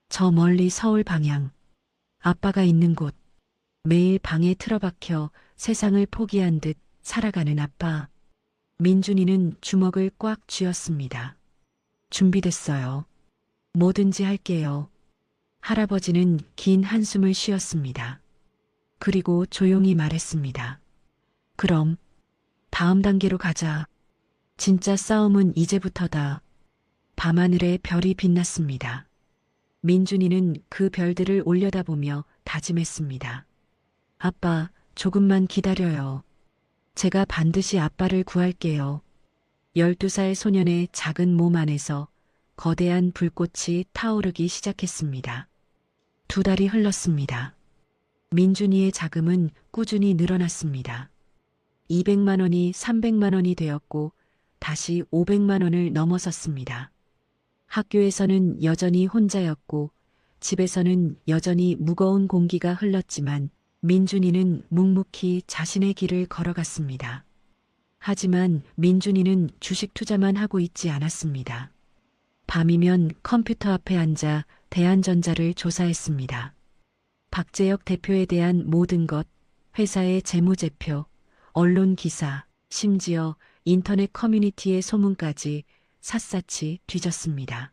저 멀리 서울 방향. 아빠가 있는 곳. 매일 방에 틀어박혀 세상을 포기한 듯 살아가는 아빠. 민준이는 주먹을 꽉 쥐었습니다. 준비됐어요. 뭐든지 할게요. 할아버지는 긴 한숨을 쉬었습니다. 그리고 조용히 말했습니다. 그럼 다음 단계로 가자. 진짜 싸움은 이제부터다. 밤하늘에 별이 빛났습니다. 민준이는 그 별들을 올려다보며 다짐했습니다. 아빠, 조금만 기다려요. 제가 반드시 아빠를 구할게요. 12살 소년의 작은 몸 안에서 거대한 불꽃이 타오르기 시작했습니다. 2달이 흘렀습니다. 민준이의 자금은 꾸준히 늘어났습니다. 200만 원이 300만 원이 되었고 다시 500만 원을 넘어섰습니다. 학교에서는 여전히 혼자였고 집에서는 여전히 무거운 공기가 흘렀지만 민준이는 묵묵히 자신의 길을 걸어갔습니다. 하지만 민준이는 주식 투자만 하고 있지 않았습니다. 밤이면 컴퓨터 앞에 앉아 대한전자를 조사했습니다. 박재혁 대표에 대한 모든 것, 회사의 재무제표, 언론 기사, 심지어 인터넷 커뮤니티의 소문까지 샅샅이 뒤졌습니다.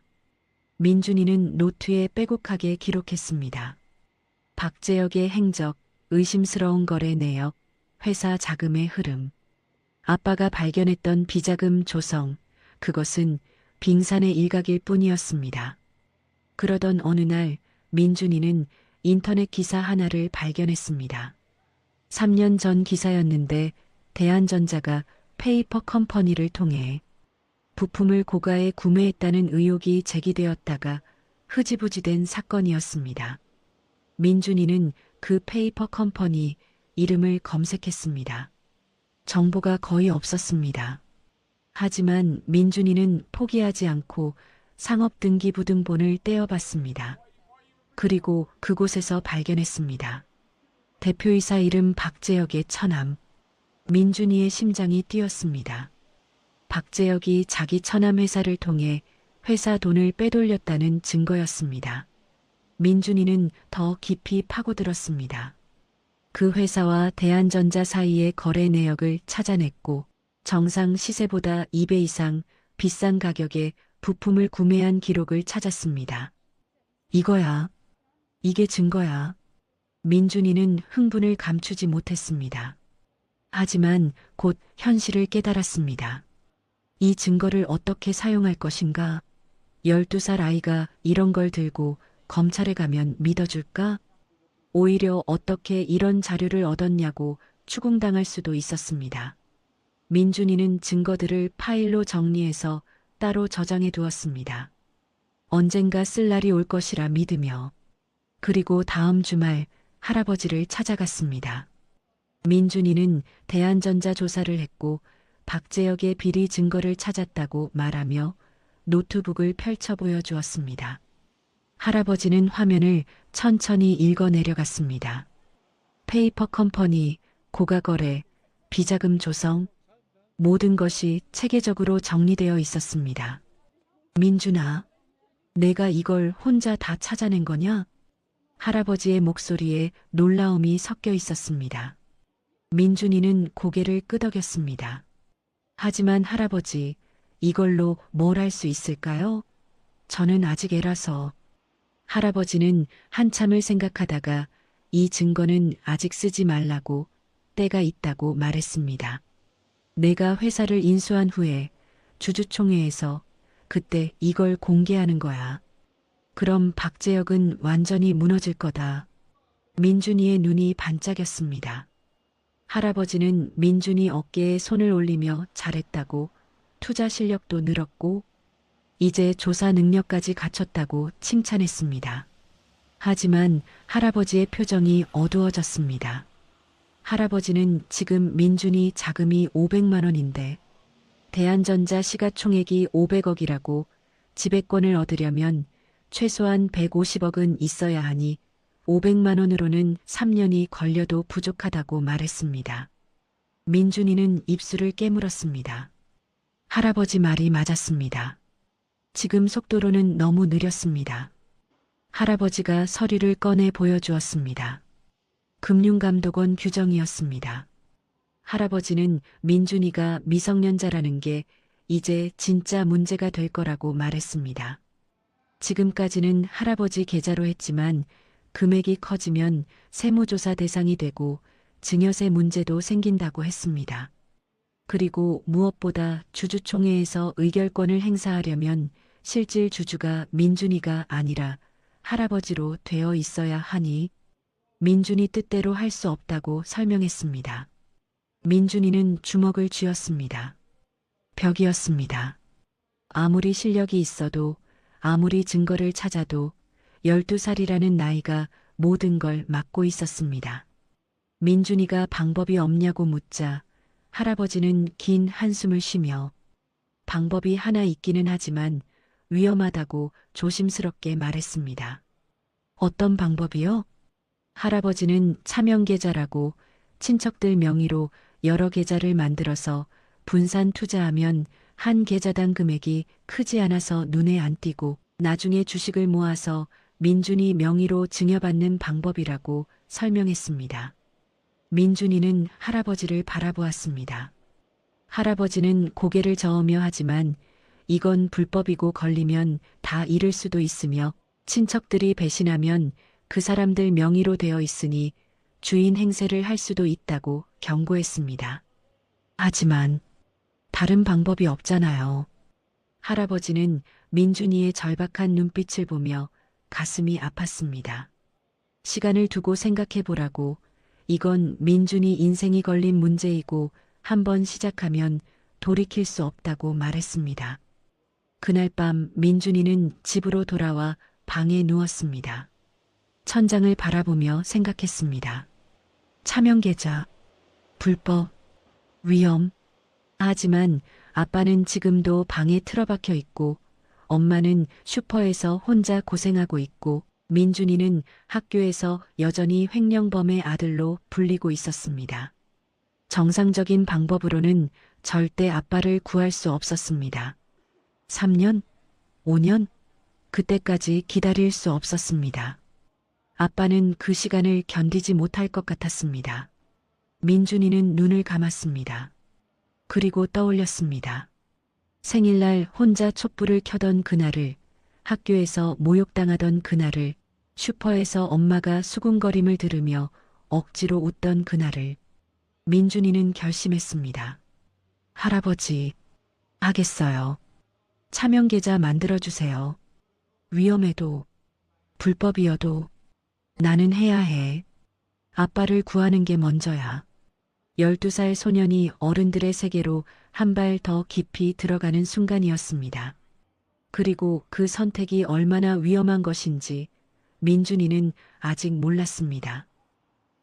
민준이는 노트에 빼곡하게 기록했습니다. 박재혁의 행적, 의심스러운 거래 내역, 회사 자금의 흐름. 아빠가 발견했던 비자금 조성, 그것은 빙산의 일각일 뿐이었습니다. 그러던 어느 날 민준이는 인터넷 기사 하나를 발견했습니다. 3년 전 기사였는데 대한전자가 페이퍼 컴퍼니를 통해 부품을 고가에 구매했다는 의혹이 제기되었다가 흐지부지된 사건이었습니다. 민준이는 그 페이퍼 컴퍼니 이름을 검색했습니다. 정보가 거의 없었습니다. 하지만 민준이는 포기하지 않고 상업등기부등본을 떼어봤습니다. 그리고 그곳에서 발견했습니다. 대표이사 이름 박재혁의 처남. 민준이의 심장이 뛰었습니다. 박재혁이 자기 처남 회사를 통해 회사 돈을 빼돌렸다는 증거였습니다. 민준이는 더 깊이 파고들었습니다. 그 회사와 대한전자 사이의 거래 내역을 찾아냈고 정상 시세보다 2배 이상 비싼 가격에 부품을 구매한 기록을 찾았습니다. 이거야. 이게 증거야. 민준이는 흥분을 감추지 못했습니다. 하지만 곧 현실을 깨달았습니다. 이 증거를 어떻게 사용할 것인가? 12살 아이가 이런 걸 들고 검찰에 가면 믿어줄까? 오히려 어떻게 이런 자료를 얻었냐고 추궁당할 수도 있었습니다. 민준이는 증거들을 파일로 정리해서 따로 저장해 두었습니다. 언젠가 쓸 날이 올 것이라 믿으며. 그리고 다음 주말 할아버지를 찾아갔습니다. 민준이는 대한전자 조사를 했고 박재혁의 비리 증거를 찾았다고 말하며 노트북을 펼쳐 보여주었습니다. 할아버지는 화면을 천천히 읽어 내려갔습니다. 페이퍼 컴퍼니, 고가거래, 비자금 조성, 모든 것이 체계적으로 정리되어 있었습니다. 민준아, 내가 이걸 혼자 다 찾아낸 거냐? 할아버지의 목소리에 놀라움이 섞여 있었습니다. 민준이는 고개를 끄덕였습니다. 하지만 할아버지, 이걸로 뭘 할 수 있을까요? 저는 아직 애라서. 할아버지는 한참을 생각하다가 이 증거는 아직 쓰지 말라고 때가 있다고 말했습니다. 내가 회사를 인수한 후에 주주총회에서 그때 이걸 공개하는 거야. 그럼 박재혁은 완전히 무너질 거다. 민준이의 눈이 반짝였습니다. 할아버지는 민준이 어깨에 손을 올리며 잘했다고, 투자 실력도 늘었고 이제 조사 능력까지 갖췄다고 칭찬했습니다. 하지만 할아버지의 표정이 어두워졌습니다. 할아버지는 지금 민준이 자금이 500만 원인데 대한전자 시가총액이 500억이라고 지배권을 얻으려면 최소한 150억은 있어야 하니 500만 원으로는 3년이 걸려도 부족하다고 말했습니다. 민준이는 입술을 깨물었습니다. 할아버지 말이 맞았습니다. 지금 속도로는 너무 느렸습니다. 할아버지가 서류를 꺼내 보여주었습니다. 금융감독원 규정이었습니다. 할아버지는 민준이가 미성년자라는 게 이제 진짜 문제가 될 거라고 말했습니다. 지금까지는 할아버지 계좌로 했지만 금액이 커지면 세무조사 대상이 되고 증여세 문제도 생긴다고 했습니다. 그리고 무엇보다 주주총회에서 의결권을 행사하려면 실질 주주가 민준이가 아니라 할아버지로 되어 있어야 하니 민준이 뜻대로 할 수 없다고 설명했습니다. 민준이는 주먹을 쥐었습니다. 벽이었습니다. 아무리 실력이 있어도 아무리 증거를 찾아도 12살이라는 나이가 모든 걸 막고 있었습니다. 민준이가 방법이 없냐고 묻자 할아버지는 긴 한숨을 쉬며 방법이 하나 있기는 하지만 위험하다고 조심스럽게 말했습니다. 어떤 방법이요? 할아버지는 차명계좌라고 친척들 명의로 여러 계좌를 만들어서 분산 투자하면 한 계좌당 금액이 크지 않아서 눈에 안 띄고 나중에 주식을 모아서 민준이 명의로 증여받는 방법이라고 설명했습니다. 민준이는 할아버지를 바라보았습니다. 할아버지는 고개를 저으며 하지만 이건 불법이고 걸리면 다 잃을 수도 있으며 친척들이 배신하면 그 사람들 명의로 되어 있으니 주인 행세를 할 수도 있다고 경고했습니다. 하지만 다른 방법이 없잖아요. 할아버지는 민준이의 절박한 눈빛을 보며 가슴이 아팠습니다. 시간을 두고 생각해 보라고. 이건 민준이 인생이 걸린 문제이고 한번 시작하면 돌이킬 수 없다고 말했습니다. 그날 밤 민준이는 집으로 돌아와 방에 누웠습니다. 천장을 바라보며 생각했습니다. 차명계좌, 불법, 위험. 하지만 아빠는 지금도 방에 틀어박혀 있고 엄마는 슈퍼에서 혼자 고생하고 있고 민준이는 학교에서 여전히 횡령범의 아들로 불리고 있었습니다. 정상적인 방법으로는 절대 아빠를 구할 수 없었습니다. 3년? 5년? 그때까지 기다릴 수 없었습니다. 아빠는 그 시간을 견디지 못할 것 같았습니다. 민준이는 눈을 감았습니다. 그리고 떠올렸습니다. 생일날 혼자 촛불을 켜던 그날을, 학교에서 모욕당하던 그날을, 슈퍼에서 엄마가 수군거림을 들으며 억지로 웃던 그날을. 민준이는 결심했습니다. 할아버지, 하겠어요. 차명계좌 만들어주세요. 위험해도, 불법이어도, 나는 해야 해. 아빠를 구하는 게 먼저야. 12살 소년이 어른들의 세계로 한 발 더 깊이 들어가는 순간이었습니다. 그리고 그 선택이 얼마나 위험한 것인지 민준이는 아직 몰랐습니다.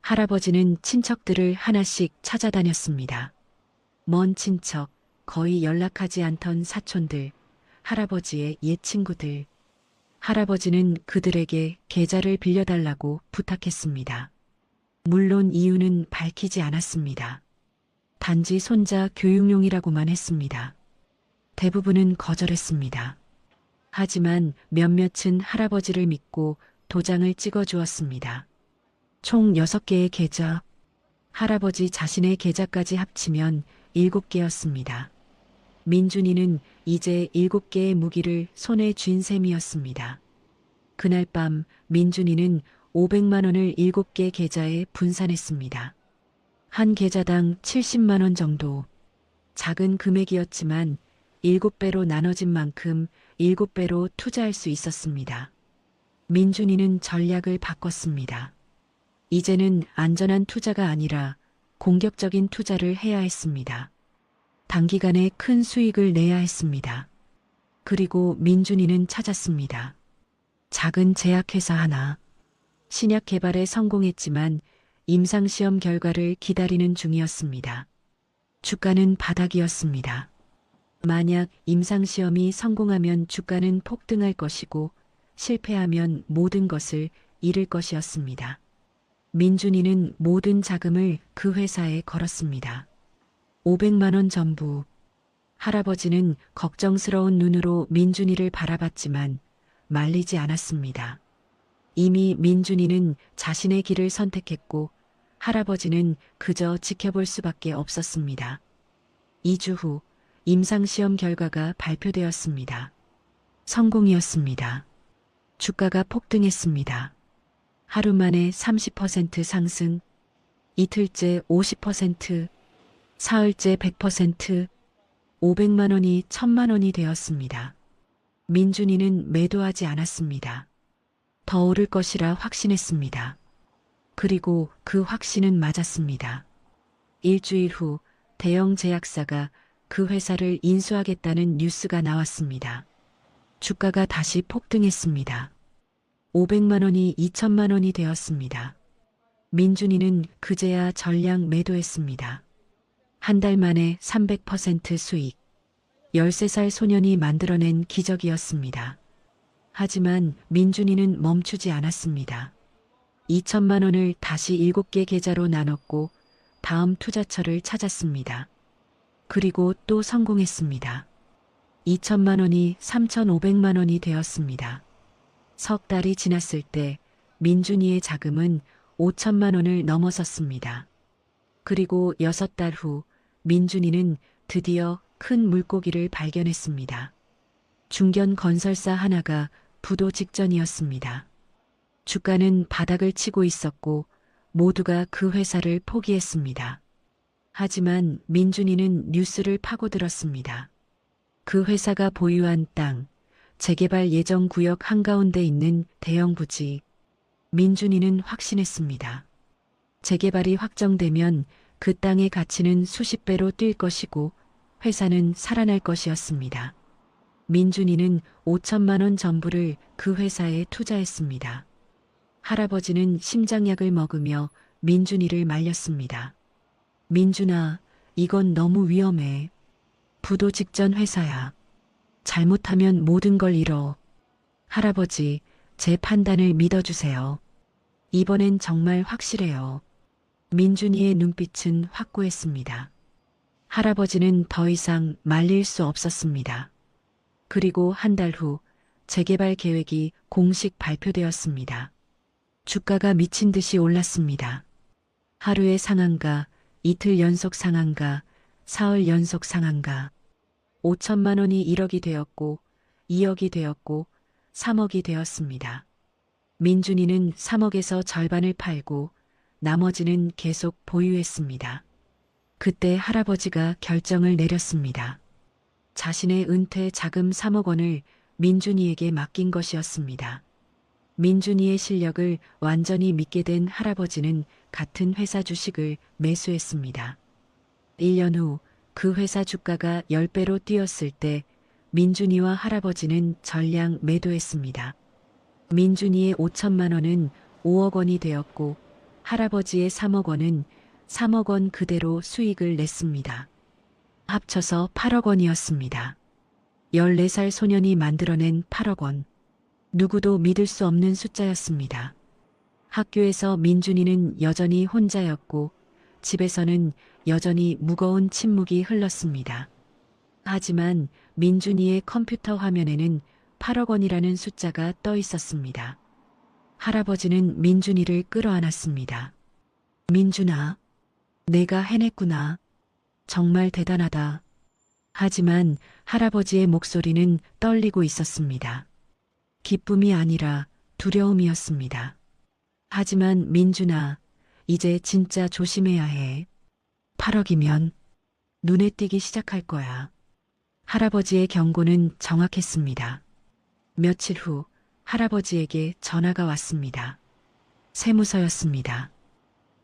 할아버지는 친척들을 하나씩 찾아다녔습니다. 먼 친척, 거의 연락하지 않던 사촌들, 할아버지의 옛 친구들. 할아버지는 그들에게 계좌를 빌려달라고 부탁했습니다. 물론 이유는 밝히지 않았습니다. 단지 손자 교육용이라고만 했습니다. 대부분은 거절했습니다. 하지만 몇몇은 할아버지를 믿고 도장을 찍어 주었습니다. 총 6개의 계좌, 할아버지 자신의 계좌까지 합치면 7개였습니다. 민준이는 이제 7개의 무기를 손에 쥔 셈이었습니다. 그날 밤 민준이는 500만 원을 7개 계좌에 분산했습니다. 한 계좌당 70만 원 정도. 작은 금액이었지만 7배로 나눠진 만큼 7배로 투자할 수 있었습니다. 민준이는 전략을 바꿨습니다. 이제는 안전한 투자가 아니라 공격적인 투자를 해야 했습니다. 단기간에 큰 수익을 내야 했습니다. 그리고 민준이는 찾았습니다. 작은 제약회사 하나. 신약 개발에 성공했지만 임상시험 결과를 기다리는 중이었습니다. 주가는 바닥이었습니다. 만약 임상시험이 성공하면 주가는 폭등할 것이고 실패하면 모든 것을 잃을 것이었습니다. 민준이는 모든 자금을 그 회사에 걸었습니다. 500만 원 전부. 할아버지는 걱정스러운 눈으로 민준이를 바라봤지만 말리지 않았습니다. 이미 민준이는 자신의 길을 선택했고 할아버지는 그저 지켜볼 수밖에 없었습니다. 2주 후 임상시험 결과가 발표되었습니다. 성공이었습니다. 주가가 폭등했습니다. 하루 만에 30% 상승, 이틀째 50%, 사흘째 100%, 500만 원이 1000만 원이 되었습니다. 민준이는 매도하지 않았습니다. 더 오를 것이라 확신했습니다. 그리고 그 확신은 맞았습니다. 일주일 후 대형 제약사가 그 회사를 인수하겠다는 뉴스가 나왔습니다. 주가가 다시 폭등했습니다. 500만 원이 2000만 원이 되었습니다. 민준이는 그제야 전량 매도했습니다. 한 달 만에 300% 수익. 13살 소년이 만들어낸 기적이었습니다. 하지만 민준이는 멈추지 않았습니다. 2000만 원을 다시 7개 계좌로 나눴고 다음 투자처를 찾았습니다. 그리고 또 성공했습니다. 2000만 원이 3500만 원이 되었습니다. 석 달이 지났을 때 민준이의 자금은 5000만 원을 넘어섰습니다. 그리고 6달 후 민준이는 드디어 큰 물고기를 발견했습니다. 중견 건설사 하나가 부도 직전이었습니다. 주가는 바닥을 치고 있었고 모두가 그 회사를 포기했습니다. 하지만 민준이는 뉴스를 파고들었습니다. 그 회사가 보유한 땅, 재개발 예정 구역 한가운데 있는 대형 부지. 민준이는 확신했습니다. 재개발이 확정되면 그 땅의 가치는 수십 배로 뛸 것이고 회사는 살아날 것이었습니다. 민준이는 5천만 원 전부를 그 회사에 투자했습니다. 할아버지는 심장약을 먹으며 민준이를 말렸습니다. 민준아, 이건 너무 위험해. 부도 직전 회사야. 잘못하면 모든 걸 잃어. 할아버지, 제 판단을 믿어주세요. 이번엔 정말 확실해요. 민준이의 눈빛은 확고했습니다. 할아버지는 더 이상 말릴 수 없었습니다. 그리고 한 달 후 재개발 계획이 공식 발표되었습니다. 주가가 미친 듯이 올랐습니다. 하루의 상한가, 이틀 연속 상한가, 사흘 연속 상한가. 5천만 원이 1억이 되었고 2억이 되었고 3억이 되었습니다. 민준이는 3억에서 절반을 팔고 나머지는 계속 보유했습니다. 그때 할아버지가 결정을 내렸습니다. 자신의 은퇴 자금 3억 원을 민준이에게 맡긴 것이었습니다. 민준이의 실력을 완전히 믿게 된 할아버지는 같은 회사 주식을 매수했습니다. 1년 후 그 회사 주가가 10배로 뛰었을 때 민준이와 할아버지는 전량 매도했습니다. 민준이의 5천만 원은 5억 원이 되었고 할아버지의 3억 원은 3억 원 그대로 수익을 냈습니다. 합쳐서 8억 원이었습니다. 14살 소년이 만들어낸 8억 원. 누구도 믿을 수 없는 숫자였습니다. 학교에서 민준이는 여전히 혼자였고 집에서는 여전히 무거운 침묵이 흘렀습니다. 하지만 민준이의 컴퓨터 화면에는 8억 원이라는 숫자가 떠 있었습니다. 할아버지는 민준이를 끌어안았습니다. 민준아, 내가 해냈구나. 정말 대단하다. 하지만 할아버지의 목소리는 떨리고 있었습니다. 기쁨이 아니라 두려움이었습니다. 하지만 민준아, 이제 진짜 조심해야 해. 8억이면 눈에 띄기 시작할 거야. 할아버지의 경고는 정확했습니다. 며칠 후 할아버지에게 전화가 왔습니다. 세무서였습니다.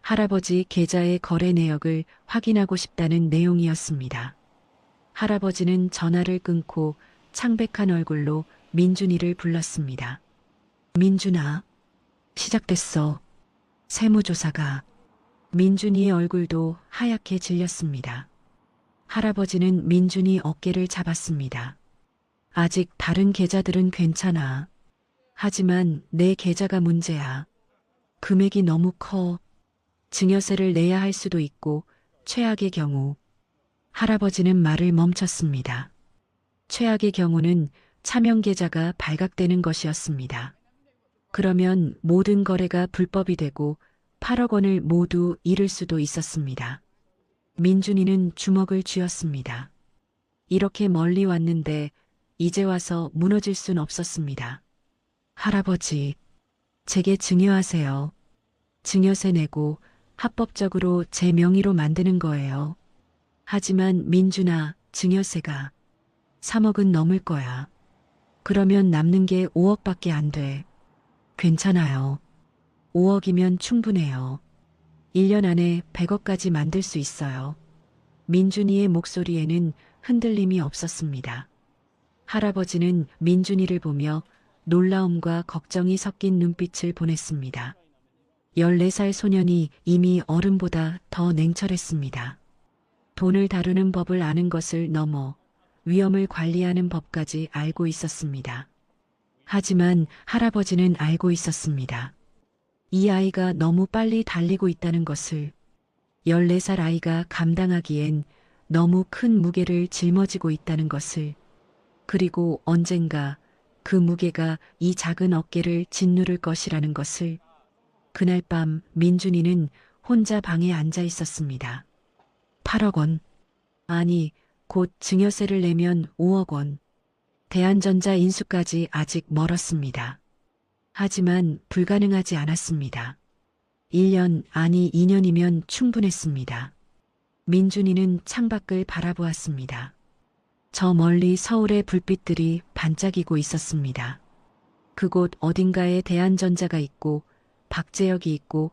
할아버지 계좌의 거래 내역을 확인하고 싶다는 내용이었습니다. 할아버지는 전화를 끊고 창백한 얼굴로 민준이를 불렀습니다. 민준아, 시작됐어. 세무조사가. 민준이의 얼굴도 하얗게 질렸습니다. 할아버지는 민준이 어깨를 잡았습니다. 아직 다른 계좌들은 괜찮아. 하지만 내 계좌가 문제야. 금액이 너무 커. 증여세를 내야 할 수도 있고 최악의 경우. 할아버지는 말을 멈췄습니다. 최악의 경우는 차명 계좌가 발각되는 것이었습니다. 그러면 모든 거래가 불법이 되고 8억 원을 모두 잃을 수도 있었습니다. 민준이는 주먹을 쥐었습니다. 이렇게 멀리 왔는데 이제 와서 무너질 순 없었습니다. 할아버지, 제게 증여하세요. 증여세 내고 합법적으로 제 명의로 만드는 거예요. 하지만 민준아, 증여세가 3억은 넘을 거야. 그러면 남는 게 5억밖에 안 돼. 괜찮아요. 5억이면 충분해요. 1년 안에 100억까지 만들 수 있어요. 민준이의 목소리에는 흔들림이 없었습니다. 할아버지는 민준이를 보며 놀라움과 걱정이 섞인 눈빛을 보냈습니다. 14살 소년이 이미 어른보다 더 냉철했습니다. 돈을 다루는 법을 아는 것을 넘어 위험을 관리하는 법까지 알고 있었습니다. 하지만 할아버지는 알고 있었습니다. 이 아이가 너무 빨리 달리고 있다는 것을, 14살 아이가 감당하기엔 너무 큰 무게를 짊어지고 있다는 것을, 그리고 언젠가 그 무게가 이 작은 어깨를 짓누를 것이라는 것을. 그날 밤 민준이는 혼자 방에 앉아 있었습니다. 8억 원. 아니, 곧 증여세를 내면 5억 원. 대한전자 인수까지 아직 멀었습니다. 하지만 불가능하지 않았습니다. 1년, 아니 2년이면 충분했습니다. 민준이는 창밖을 바라보았습니다. 저 멀리 서울의 불빛들이 반짝이고 있었습니다. 그곳 어딘가에 대한전자가 있고 박재혁이 있고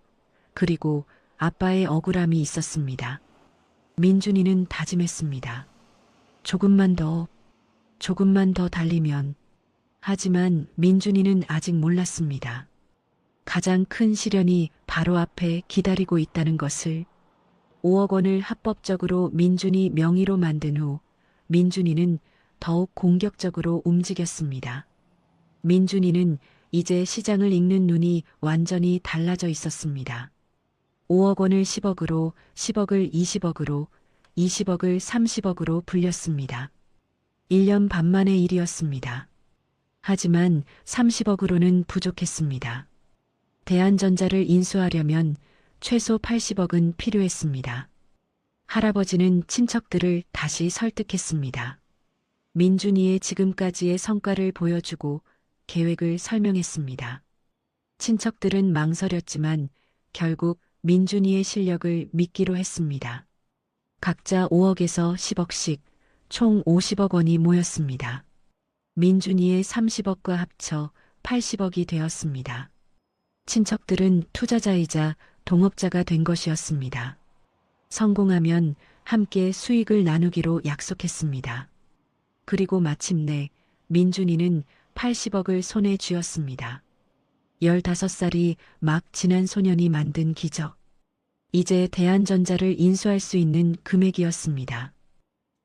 그리고 아빠의 억울함이 있었습니다. 민준이는 다짐했습니다. 조금만 더 달리면. 하지만 민준이는 아직 몰랐습니다. 가장 큰 시련이 바로 앞에 기다리고 있다는 것을. 5억 원을 합법적으로 민준이 명의로 만든 후 민준이는 더욱 공격적으로 움직였습니다. 민준이는 이제 시장을 읽는 눈이 완전히 달라져 있었습니다. 5억 원을 10억으로, 10억을 20억으로, 20억을 30억으로 불렸습니다. 1년 반 만의 일이었습니다. 하지만 30억으로는 부족했습니다. 대한전자를 인수하려면 최소 80억은 필요했습니다. 할아버지는 친척들을 다시 설득했습니다. 민준이의 지금까지의 성과를 보여주고 계획을 설명했습니다. 친척들은 망설였지만 결국 민준이의 실력을 믿기로 했습니다. 각자 5억에서 10억씩 총 50억 원이 모였습니다. 민준이의 30억과 합쳐 80억이 되었습니다. 친척들은 투자자이자 동업자가 된 것이었습니다. 성공하면 함께 수익을 나누기로 약속했습니다. 그리고 마침내 민준이는 80억을 손에 쥐었습니다. 15살이 막 지난 소년이 만든 기적. 이제 대한전자를 인수할 수 있는 금액이었습니다.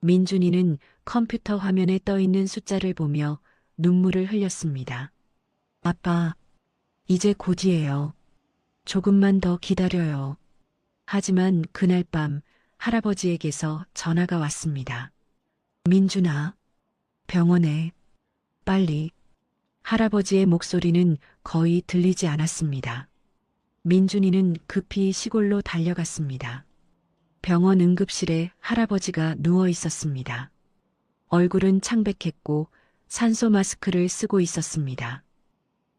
민준이는 컴퓨터 화면에 떠 있는 숫자를 보며 눈물을 흘렸습니다. 아빠, 이제 곧이에요. 조금만 더 기다려요. 하지만 그날 밤 할아버지에게서 전화가 왔습니다. 민준아, 병원에, 빨리. 할아버지의 목소리는 거의 들리지 않았습니다. 민준이는 급히 시골로 달려갔습니다. 병원 응급실에 할아버지가 누워 있었습니다. 얼굴은 창백했고 산소 마스크를 쓰고 있었습니다.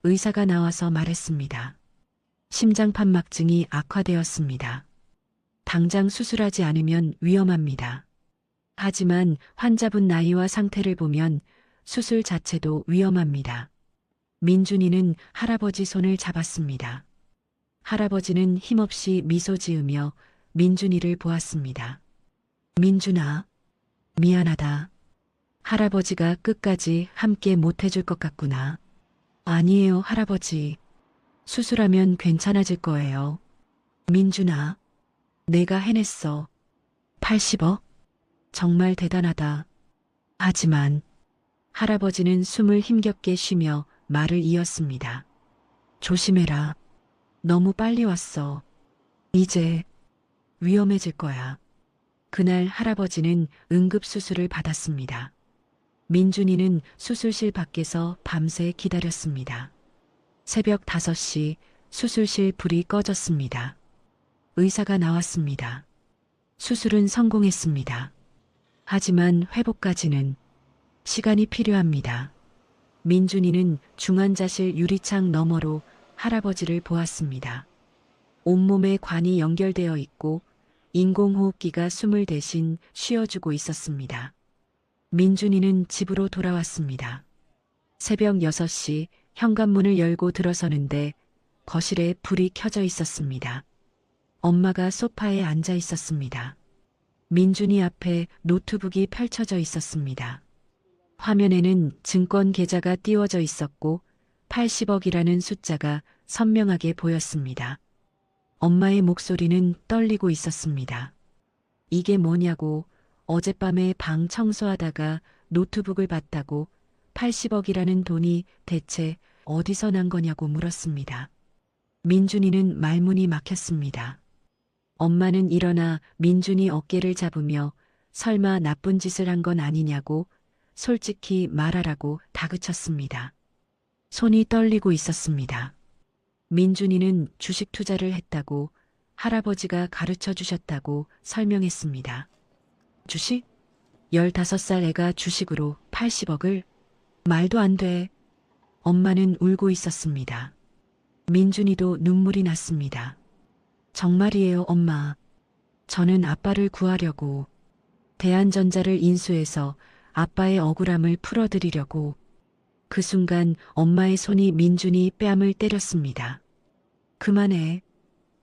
의사가 나와서 말했습니다. 심장판막증이 악화되었습니다. 당장 수술하지 않으면 위험합니다. 하지만 환자분 나이와 상태를 보면 수술 자체도 위험합니다. 민준이는 할아버지 손을 잡았습니다. 할아버지는 힘없이 미소 지으며 민준이를 보았습니다. 민준아, 미안하다. 할아버지가 끝까지 함께 못해줄 것 같구나. 아니에요, 할아버지. 수술하면 괜찮아질 거예요. 민준아, 내가 해냈어. 80억? 정말 대단하다. 하지만 할아버지는 숨을 힘겹게 쉬며 말을 이었습니다. 조심해라. 너무 빨리 왔어. 이제 위험해질 거야. 그날 할아버지는 응급수술을 받았습니다. 민준이는 수술실 밖에서 밤새 기다렸습니다. 새벽 5시 수술실 불이 꺼졌습니다. 의사가 나왔습니다. 수술은 성공했습니다. 하지만 회복까지는 시간이 필요합니다. 민준이는 중환자실 유리창 너머로 할아버지를 보았습니다. 온몸에 관이 연결되어 있고 인공호흡기가 숨을 대신 쉬어주고 있었습니다. 민준이는 집으로 돌아왔습니다. 새벽 6시 현관문을 열고 들어서는데 거실에 불이 켜져 있었습니다. 엄마가 소파에 앉아 있었습니다. 민준이 앞에 노트북이 펼쳐져 있었습니다. 화면에는 증권 계좌가 띄워져 있었고 80억이라는 숫자가 선명하게 보였습니다. 엄마의 목소리는 떨리고 있었습니다. 이게 뭐냐고, 어젯밤에 방 청소하다가 노트북을 봤다고 80억이라는 돈이 대체 어디서 난 거냐고 물었습니다. 민준이는 말문이 막혔습니다. 엄마는 일어나 민준이 어깨를 잡으며 설마 나쁜 짓을 한 건 아니냐고 솔직히 말하라고 다그쳤습니다. 손이 떨리고 있었습니다. 민준이는 주식 투자를 했다고 할아버지가 가르쳐 주셨다고 설명했습니다. 주식? 15살 애가 주식으로 80억을? 말도 안 돼. 엄마는 울고 있었습니다. 민준이도 눈물이 났습니다. 정말이에요, 엄마. 저는 아빠를 구하려고 대한전자를 인수해서 아빠의 억울함을 풀어드리려고. 그 순간 엄마의 손이 민준이 뺨을 때렸습니다. 그만해.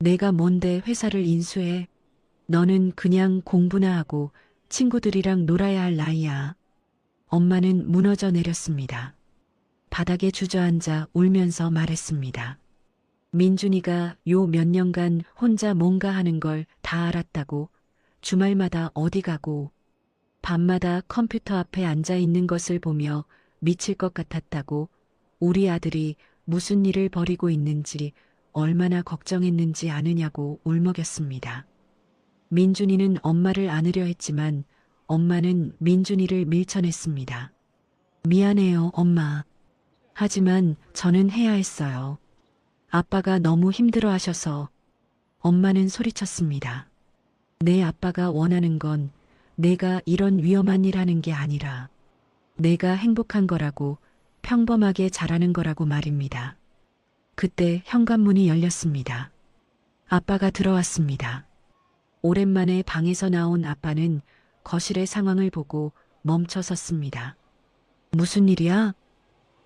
내가 뭔데 회사를 인수해. 너는 그냥 공부나 하고 친구들이랑 놀아야 할 나이야. 엄마는 무너져 내렸습니다. 바닥에 주저앉아 울면서 말했습니다. 민준이가 요 몇 년간 혼자 뭔가 하는 걸 다 알았다고, 주말마다 어디 가고 밤마다 컴퓨터 앞에 앉아 있는 것을 보며 미칠 것 같았다고, 우리 아들이 무슨 일을 벌이고 있는지 얼마나 걱정했는지 아느냐고 울먹였습니다. 민준이는 엄마를 안으려 했지만 엄마는 민준이를 밀쳐냈습니다. 미안해요, 엄마. 하지만 저는 해야 했어요. 아빠가 너무 힘들어 하셔서. 엄마는 소리쳤습니다. 내 아빠가 원하는 건 내가 이런 위험한 일 하는 게 아니라 내가 행복한 거라고, 평범하게 자라는 거라고 말입니다. 그때 현관문이 열렸습니다. 아빠가 들어왔습니다. 오랜만에 방에서 나온 아빠는 거실의 상황을 보고 멈춰 섰습니다. 무슨 일이야?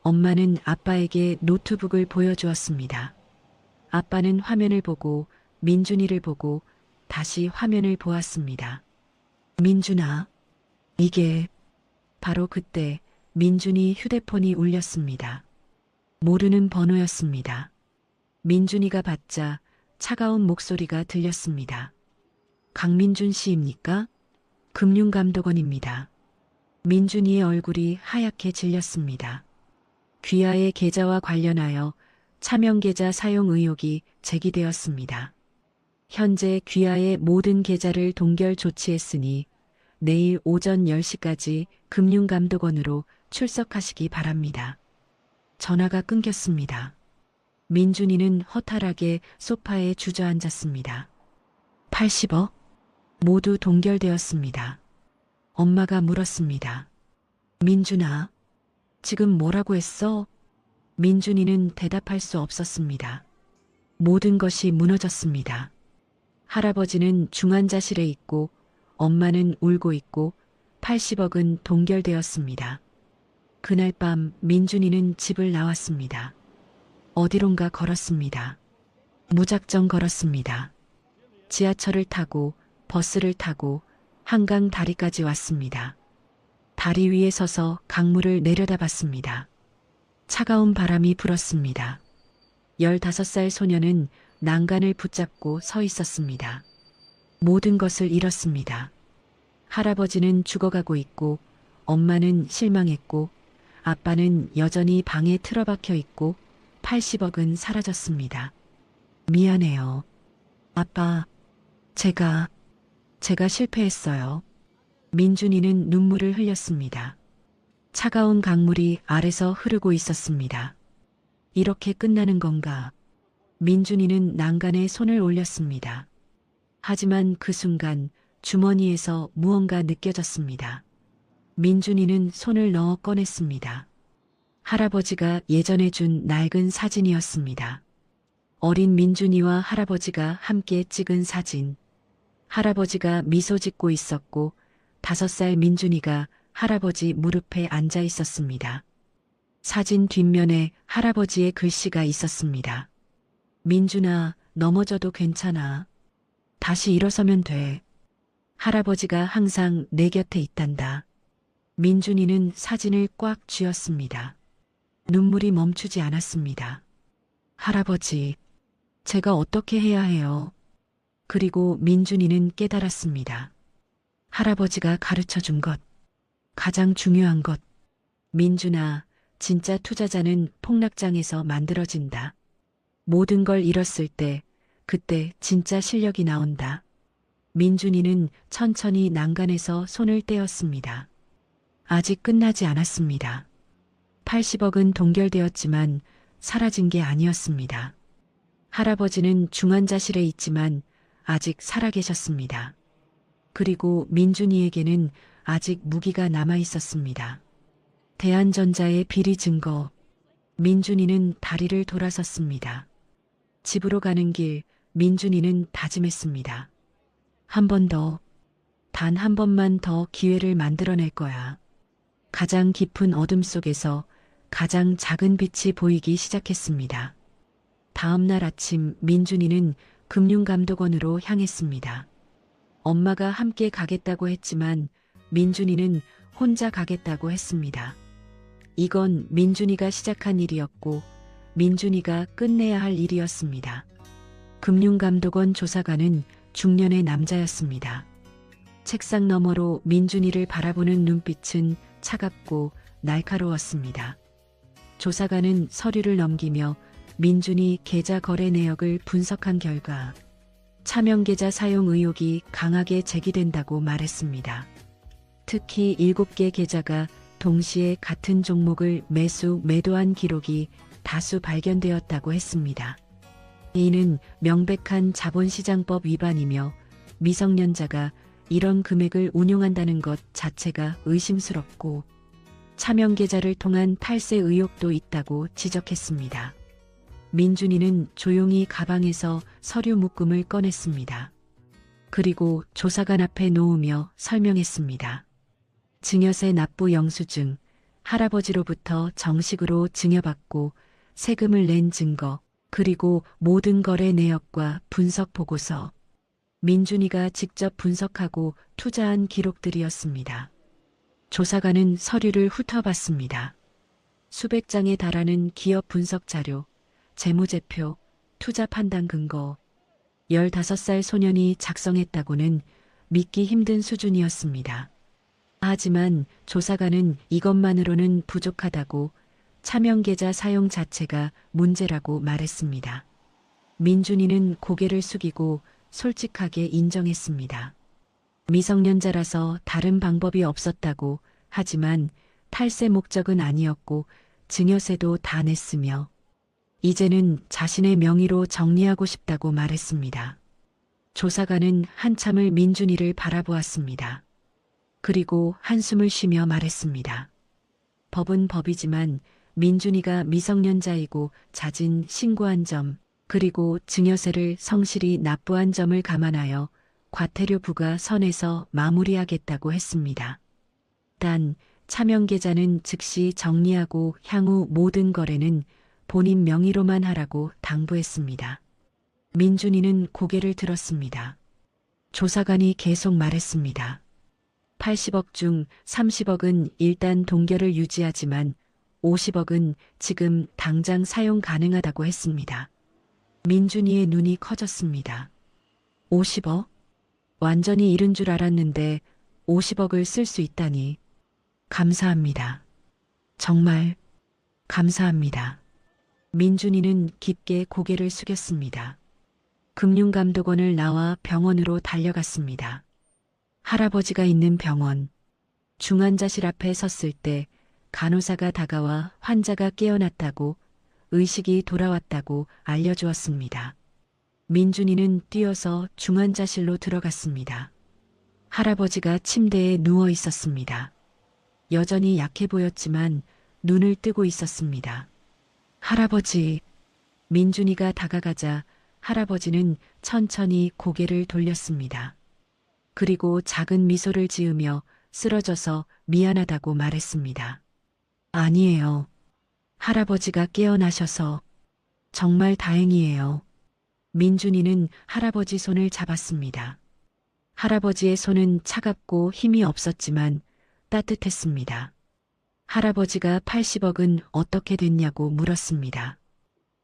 엄마는 아빠에게 노트북을 보여주었습니다. 아빠는 화면을 보고 민준이를 보고 다시 화면을 보았습니다. 민준아, 이게... 바로 그때 민준이 휴대폰이 울렸습니다. 모르는 번호였습니다. 민준이가 받자 차가운 목소리가 들렸습니다. 강민준 씨입니까? 금융감독원입니다. 민준이의 얼굴이 하얗게 질렸습니다. 귀하의 계좌와 관련하여 차명계좌 사용 의혹이 제기되었습니다. 현재 귀하의 모든 계좌를 동결 조치했으니 내일 오전 10시까지 금융감독원으로 출석하시기 바랍니다. 전화가 끊겼습니다. 민준이는 허탈하게 소파에 주저앉았습니다. 80억? 모두 동결되었습니다. 엄마가 물었습니다. 민준아, 지금 뭐라고 했어? 민준이는 대답할 수 없었습니다. 모든 것이 무너졌습니다. 할아버지는 중환자실에 있고 엄마는 울고 있고 80억은 동결되었습니다. 그날 밤 민준이는 집을 나왔습니다. 어디론가 걸었습니다. 무작정 걸었습니다. 지하철을 타고 버스를 타고 한강 다리까지 왔습니다. 다리 위에 서서 강물을 내려다봤습니다. 차가운 바람이 불었습니다. 15살 소녀는 난간을 붙잡고 서 있었습니다. 모든 것을 잃었습니다. 할아버지는 죽어가고 있고 엄마는 실망했고 아빠는 여전히 방에 틀어박혀 있고 80억은 사라졌습니다. 미안해요. 아빠, 제가 실패했어요. 민준이는 눈물을 흘렸습니다. 차가운 강물이 아래서 흐르고 있었습니다. 이렇게 끝나는 건가? 민준이는 난간에 손을 올렸습니다. 하지만 그 순간 주머니에서 무언가 느껴졌습니다. 민준이는 손을 넣어 꺼냈습니다. 할아버지가 예전에 준 낡은 사진이었습니다. 어린 민준이와 할아버지가 함께 찍은 사진. 할아버지가 미소 짓고 있었고 5살 민준이가 할아버지 무릎에 앉아 있었습니다. 사진 뒷면에 할아버지의 글씨가 있었습니다. 민준아, 넘어져도 괜찮아. 다시 일어서면 돼. 할아버지가 항상 내 곁에 있단다. 민준이는 사진을 꽉 쥐었습니다. 눈물이 멈추지 않았습니다. 할아버지, 제가 어떻게 해야 해요? 그리고 민준이는 깨달았습니다. 할아버지가 가르쳐 준 것, 가장 중요한 것. 민준아, 진짜 투자자는 폭락장에서 만들어진다. 모든 걸 잃었을 때, 그때 진짜 실력이 나온다. 민준이는 천천히 난간에서 손을 떼었습니다. 아직 끝나지 않았습니다. 80억은 동결되었지만 사라진 게 아니었습니다. 할아버지는 중환자실에 있지만 아직 살아계셨습니다. 그리고 민준이에게는 아직 무기가 남아 있었습니다. 대한전자의 비리 증거. 민준이는 다리를 돌아섰습니다. 집으로 가는 길 민준이는 다짐했습니다. 한 번 더, 단 한 번만 더 기회를 만들어낼 거야. 가장 깊은 어둠 속에서 가장 작은 빛이 보이기 시작했습니다. 다음 날 아침 민준이는 금융감독원으로 향했습니다. 엄마가 함께 가겠다고 했지만 민준이는 혼자 가겠다고 했습니다. 이건 민준이가 시작한 일이었고 민준이가 끝내야 할 일이었습니다. 금융감독원 조사관은 중년의 남자였습니다. 책상 너머로 민준이를 바라보는 눈빛은 차갑고 날카로웠습니다. 조사관은 서류를 넘기며 민준이 계좌 거래 내역을 분석한 결과 차명계좌 사용 의혹이 강하게 제기된다고 말했습니다. 특히 7개 계좌가 동시에 같은 종목을 매수, 매도한 기록이 다수 발견되었다고 했습니다. 이는 명백한 자본시장법 위반이며 미성년자가 이런 금액을 운용한다는 것 자체가 의심스럽고 차명계좌를 통한 탈세 의혹도 있다고 지적했습니다. 민준이는 조용히 가방에서 서류 묶음을 꺼냈습니다. 그리고 조사관 앞에 놓으며 설명했습니다. 증여세 납부 영수증, 할아버지로부터 정식으로 증여받고 세금을 낸 증거, 그리고 모든 거래 내역과 분석 보고서, 민준이가 직접 분석하고 투자한 기록들이었습니다. 조사관은 서류를 훑어봤습니다. 수백 장에 달하는 기업 분석 자료, 재무제표, 투자 판단 근거, 15살 소년이 작성했다고는 믿기 힘든 수준이었습니다. 하지만 조사관은 이것만으로는 부족하다고 차명계좌 사용 자체가 문제라고 말했습니다. 민준이는 고개를 숙이고 솔직하게 인정했습니다. 미성년자라서 다른 방법이 없었다고, 하지만 탈세 목적은 아니었고 증여세도 다 냈으며 이제는 자신의 명의로 정리하고 싶다고 말했습니다. 조사관은 한참을 민준이를 바라보았습니다. 그리고 한숨을 쉬며 말했습니다. 법은 법이지만 민준이가 미성년자이고 잦은 신고한 점, 그리고 증여세를 성실히 납부한 점을 감안하여 과태료 부과 선에서 마무리하겠다고 했습니다. 단 차명계좌는 즉시 정리하고 향후 모든 거래는 본인 명의로만 하라고 당부했습니다. 민준이는 고개를 들었습니다. 조사관이 계속 말했습니다. 80억 중 30억은 일단 동결을 유지하지만 50억은 지금 당장 사용 가능하다고 했습니다. 민준이의 눈이 커졌습니다. 50억? 완전히 잃은 줄 알았는데 50억을 쓸 수 있다니. 감사합니다. 정말 감사합니다. 민준이는 깊게 고개를 숙였습니다. 금융감독원을 나와 병원으로 달려갔습니다. 할아버지가 있는 병원. 중환자실 앞에 섰을 때 간호사가 다가와 환자가 깨어났다고, 의식이 돌아왔다고 알려주었습니다. 민준이는 뛰어서 중환자실로 들어갔습니다. 할아버지가 침대에 누워 있었습니다. 여전히 약해 보였지만 눈을 뜨고 있었습니다. 할아버지. 민준이가 다가가자 할아버지는 천천히 고개를 돌렸습니다. 그리고 작은 미소를 지으며 쓰러져서 미안하다고 말했습니다. 아니에요. 할아버지가 깨어나셔서 정말 다행이에요. 민준이는 할아버지 손을 잡았습니다. 할아버지의 손은 차갑고 힘이 없었지만 따뜻했습니다. 할아버지가 80억은 어떻게 됐냐고 물었습니다.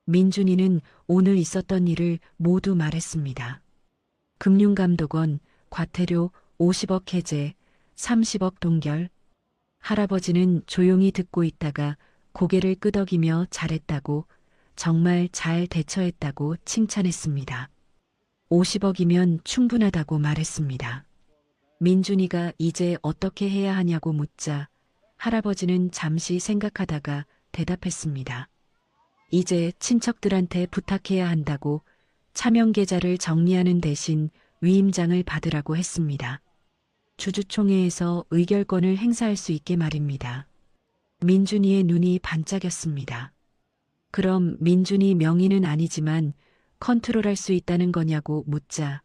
민준이는 오늘 있었던 일을 모두 말했습니다. 금융감독원, 과태료 50억 해제, 30억 동결. 할아버지는 조용히 듣고 있다가 고개를 끄덕이며 잘했다고, 정말 잘 대처했다고 칭찬했습니다. 50억이면 충분하다고 말했습니다. 민준이가 이제 어떻게 해야 하냐고 묻자 할아버지는 잠시 생각하다가 대답했습니다. 이제 친척들한테 부탁해야 한다고, 차명계좌를 정리하는 대신 위임장을 받으라고 했습니다. 주주총회에서 의결권을 행사할 수 있게 말입니다. 민준이의 눈이 반짝였습니다. 그럼 민준이 명의는 아니지만 컨트롤할 수 있다는 거냐고 묻자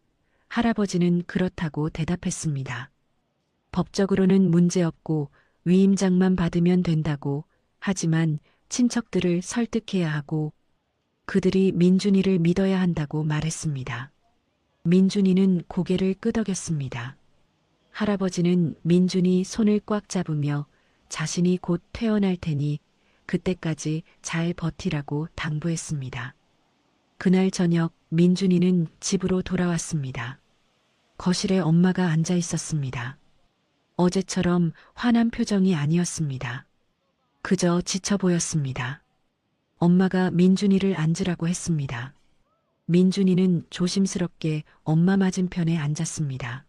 할아버지는 그렇다고 대답했습니다. 법적으로는 문제없고 위임장만 받으면 된다고, 하지만 친척들을 설득해야 하고 그들이 민준이를 믿어야 한다고 말했습니다. 민준이는 고개를 끄덕였습니다. 할아버지는 민준이 손을 꽉 잡으며 자신이 곧 퇴원할 테니 그때까지 잘 버티라고 당부했습니다. 그날 저녁 민준이는 집으로 돌아왔습니다. 거실에 엄마가 앉아 있었습니다. 어제처럼 환한 표정이 아니었습니다. 그저 지쳐 보였습니다. 엄마가 민준이를 앉으라고 했습니다. 민준이는 조심스럽게 엄마 맞은편에 앉았습니다.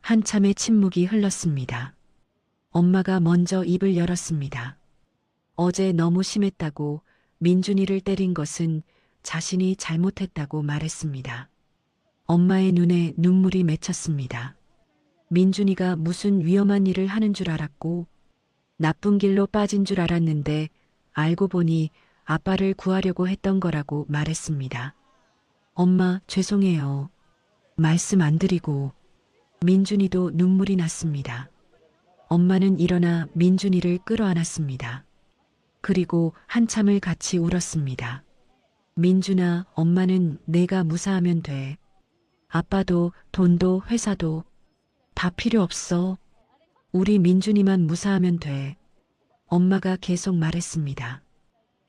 한참의 침묵이 흘렀습니다. 엄마가 먼저 입을 열었습니다. 어제 너무 심했다고, 민준이를 때린 것은 자신이 잘못했다고 말했습니다. 엄마의 눈에 눈물이 맺혔습니다. 민준이가 무슨 위험한 일을 하는 줄 알았고 나쁜 길로 빠진 줄 알았는데 알고 보니 아빠를 구하려고 했던 거라고 말했습니다. 엄마, 죄송해요. 말씀 안 드리고. 민준이도 눈물이 났습니다. 엄마는 일어나 민준이를 끌어안았습니다. 그리고 한참을 같이 울었습니다. 민준아, 엄마는 내가 무사하면 돼. 아빠도 돈도 회사도 다 필요 없어. 우리 민준이만 무사하면 돼. 엄마가 계속 말했습니다.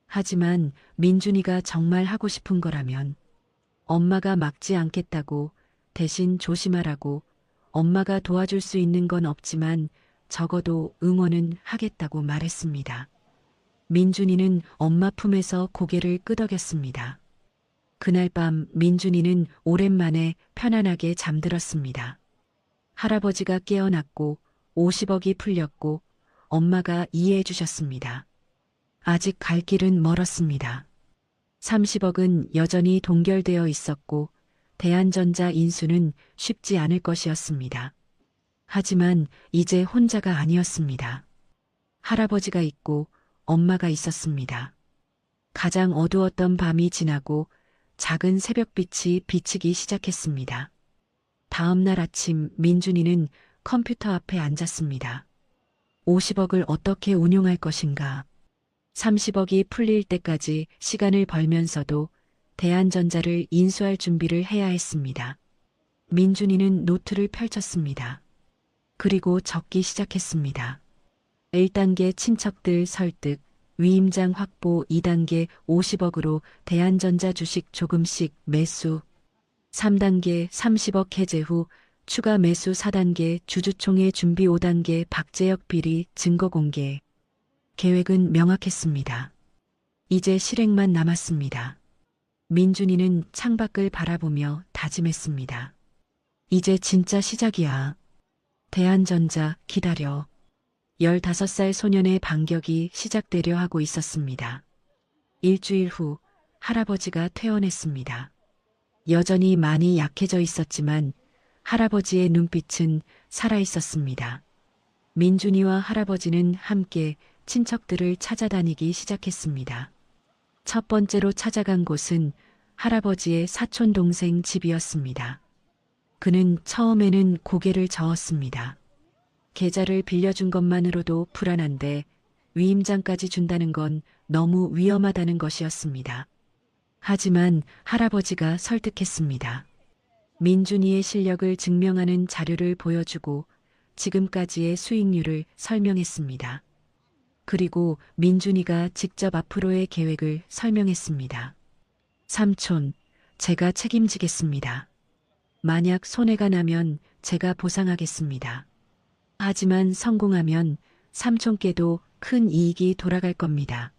하지만 민준이가 정말 하고 싶은 거라면 엄마가 막지 않겠다고, 대신 조심하라고, 엄마가 도와줄 수 있는 건 없지만 적어도 응원은 하겠다고 말했습니다. 민준이는 엄마 품에서 고개를 끄덕였습니다. 그날 밤 민준이는 오랜만에 편안하게 잠들었습니다. 할아버지가 깨어났고 50억이 풀렸고 엄마가 이해해 주셨습니다. 아직 갈 길은 멀었습니다. 30억은 여전히 동결되어 있었고 대한전자 인수는 쉽지 않을 것이었습니다. 하지만 이제 혼자가 아니었습니다. 할아버지가 있고 엄마가 있었습니다. 가장 어두웠던 밤이 지나고 작은 새벽빛이 비치기 시작했습니다. 다음 날 아침 민준이는 컴퓨터 앞에 앉았습니다. 50억을 어떻게 운용할 것인가? 30억이 풀릴 때까지 시간을 벌면서도 대한전자를 인수할 준비를 해야 했습니다. 민준이는 노트를 펼쳤습니다. 그리고 적기 시작했습니다. 1단계 친척들 설득, 위임장 확보 2단계 50억으로 대한전자 주식 조금씩 매수 3단계 30억 해제 후 추가 매수 4단계 주주총회 준비 5단계 박재혁 비리 증거 공개 계획은 명확했습니다. 이제 실행만 남았습니다. 민준이는 창밖을 바라보며 다짐했습니다. 이제 진짜 시작이야. 대한전자 기다려. 15살 소년의 반격이 시작되려 하고 있었습니다. 일주일 후 할아버지가 퇴원했습니다. 여전히 많이 약해져 있었지만 할아버지의 눈빛은 살아있었습니다. 민준이와 할아버지는 함께 친척들을 찾아다니기 시작했습니다. 첫 번째로 찾아간 곳은 할아버지의 사촌 동생 집이었습니다. 그는 처음에는 고개를 저었습니다. 계좌를 빌려준 것만으로도 불안한데 위임장까지 준다는 건 너무 위험하다는 것이었습니다. 하지만 할아버지가 설득했습니다. 민준이의 실력을 증명하는 자료를 보여주고 지금까지의 수익률을 설명했습니다. 그리고 민준이가 직접 앞으로의 계획을 설명했습니다. 삼촌, 제가 책임지겠습니다. 만약 손해가 나면 제가 보상하겠습니다. 하지만 성공하면 삼촌께도 큰 이익이 돌아갈 겁니다.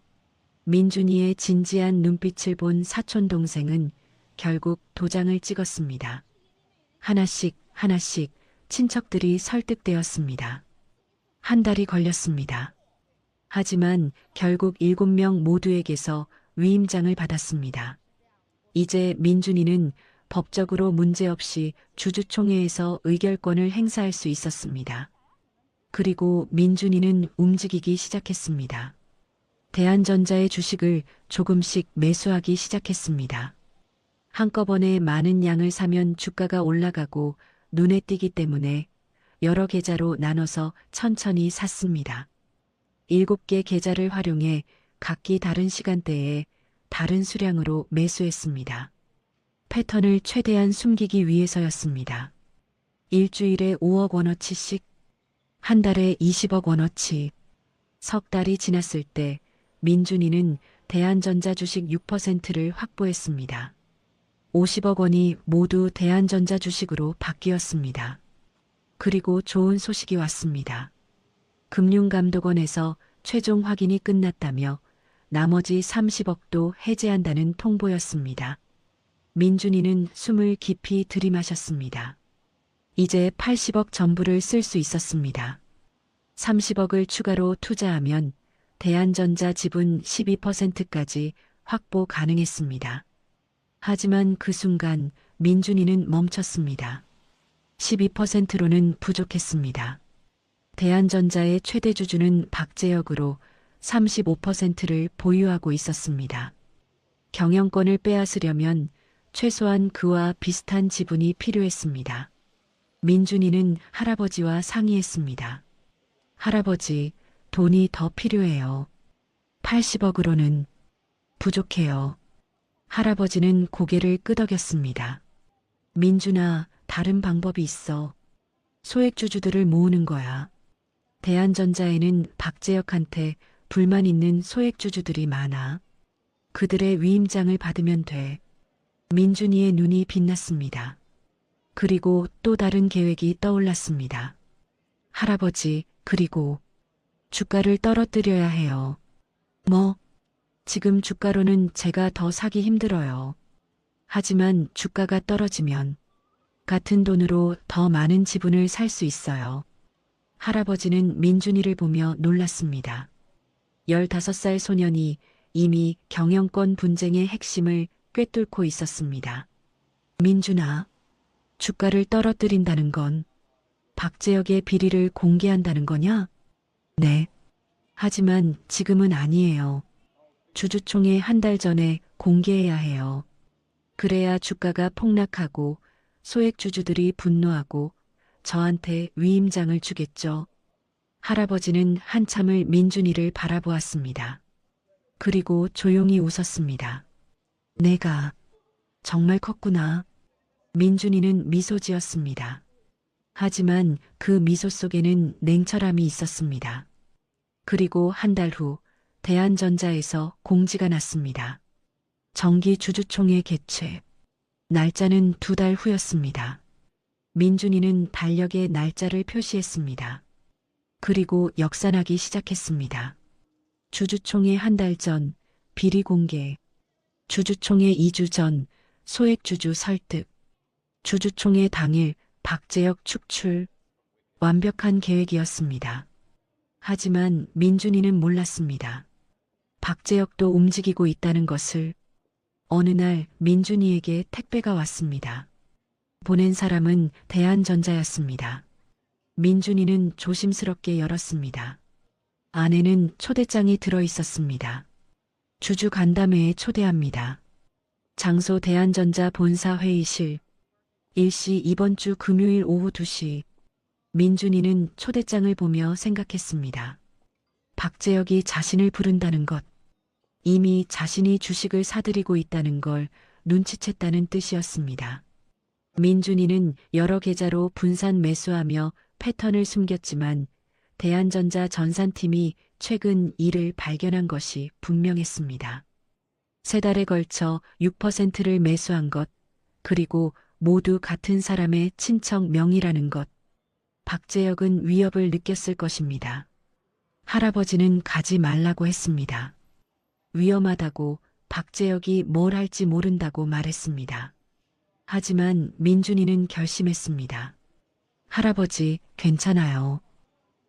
민준이의 진지한 눈빛을 본 사촌 동생은 결국 도장을 찍었습니다. 하나씩 하나씩 친척들이 설득되었습니다. 한 달이 걸렸습니다. 하지만 결국 7명 모두에게서 위임장을 받았습니다. 이제 민준이는 법적으로 문제없이 주주총회에서 의결권을 행사할 수 있었습니다. 그리고 민준이는 움직이기 시작했습니다. 대한전자의 주식을 조금씩 매수하기 시작했습니다. 한꺼번에 많은 양을 사면 주가가 올라가고 눈에 띄기 때문에 여러 계좌로 나눠서 천천히 샀습니다. 7개 계좌를 활용해 각기 다른 시간대에 다른 수량으로 매수했습니다. 패턴을 최대한 숨기기 위해서였습니다. 일주일에 5억 원어치씩, 한 달에 20억 원어치. 석 달이 지났을 때 민준이는 대한전자 주식 6%를 확보했습니다. 50억 원이 모두 대한전자 주식으로 바뀌었습니다. 그리고 좋은 소식이 왔습니다. 금융감독원에서 최종 확인이 끝났다며 나머지 30억도 해제한다는 통보였습니다. 민준이는 숨을 깊이 들이마셨습니다. 이제 80억 전부를 쓸 수 있었습니다. 30억을 추가로 투자하면 대한전자 지분 12%까지 확보 가능했습니다. 하지만 그 순간 민준이는 멈췄습니다. 12%로는 부족했습니다. 대한전자의 최대 주주는 박재혁으로 35%를 보유하고 있었습니다. 경영권을 빼앗으려면 최소한 그와 비슷한 지분이 필요했습니다. 민준이는 할아버지와 상의했습니다. 할아버지, 돈이 더 필요해요. 80억으로는 부족해요. 할아버지는 고개를 끄덕였습니다. 민준아, 다른 방법이 있어. 소액주주들을 모으는 거야. 대한전자에는 박재혁한테 불만 있는 소액주주들이 많아. 그들의 위임장을 받으면 돼. 민준이의 눈이 빛났습니다. 그리고 또 다른 계획이 떠올랐습니다. 할아버지, 그리고 주가를 떨어뜨려야 해요. 뭐? 지금 주가로는 제가 더 사기 힘들어요. 하지만 주가가 떨어지면 같은 돈으로 더 많은 지분을 살 수 있어요. 할아버지는 민준이를 보며 놀랐습니다. 15살 소년이 이미 경영권 분쟁의 핵심을 꿰뚫고 있었습니다. 민준아, 주가를 떨어뜨린다는 건 박재혁의 비리를 공개한다는 거냐? 네. 하지만 지금은 아니에요. 주주총회 한 달 전에 공개해야 해요. 그래야 주가가 폭락하고 소액주주들이 분노하고 저한테 위임장을 주겠죠. 할아버지는 한참을 민준이를 바라보았습니다. 그리고 조용히 웃었습니다. 내가 정말 컸구나. 민준이는 미소 지었습니다. 하지만 그 미소 속에는 냉철함이 있었습니다. 그리고 한 달 후 대한전자에서 공지가 났습니다. 정기 주주총회 개최. 날짜는 2달 후였습니다. 민준이는 달력에 날짜를 표시했습니다. 그리고 역산하기 시작했습니다. 주주총회 한 달 전 비리 공개, 주주총회 2주 전 소액주주 설득, 주주총회 당일 박재혁 축출. 완벽한 계획이었습니다. 하지만 민준이는 몰랐습니다. 박재혁도 움직이고 있다는 것을. 어느 날 민준이에게 택배가 왔습니다. 보낸 사람은 대한전자였습니다. 민준이는 조심스럽게 열었습니다. 안에는 초대장이 들어 있었습니다. 주주 간담회에 초대합니다. 장소 대한전자 본사 회의실. 일시 이번 주 금요일 오후 2시. 민준이는 초대장을 보며 생각했습니다. 박재혁이 자신을 부른다는 것. 이미 자신이 주식을 사들이고 있다는 걸 눈치챘다는 뜻이었습니다. 민준이는 여러 계좌로 분산 매수하며 패턴을 숨겼지만 대한전자 전산팀이 최근 이를 발견한 것이 분명했습니다. 3달에 걸쳐 6%를 매수한 것, 그리고 모두 같은 사람의 친척 명의라는 것. 박재혁은 위협을 느꼈을 것입니다. 할아버지는 가지 말라고 했습니다. 위험하다고, 박재혁이 뭘 할지 모른다고 말했습니다. 하지만 민준이는 결심했습니다. 할아버지, 괜찮아요.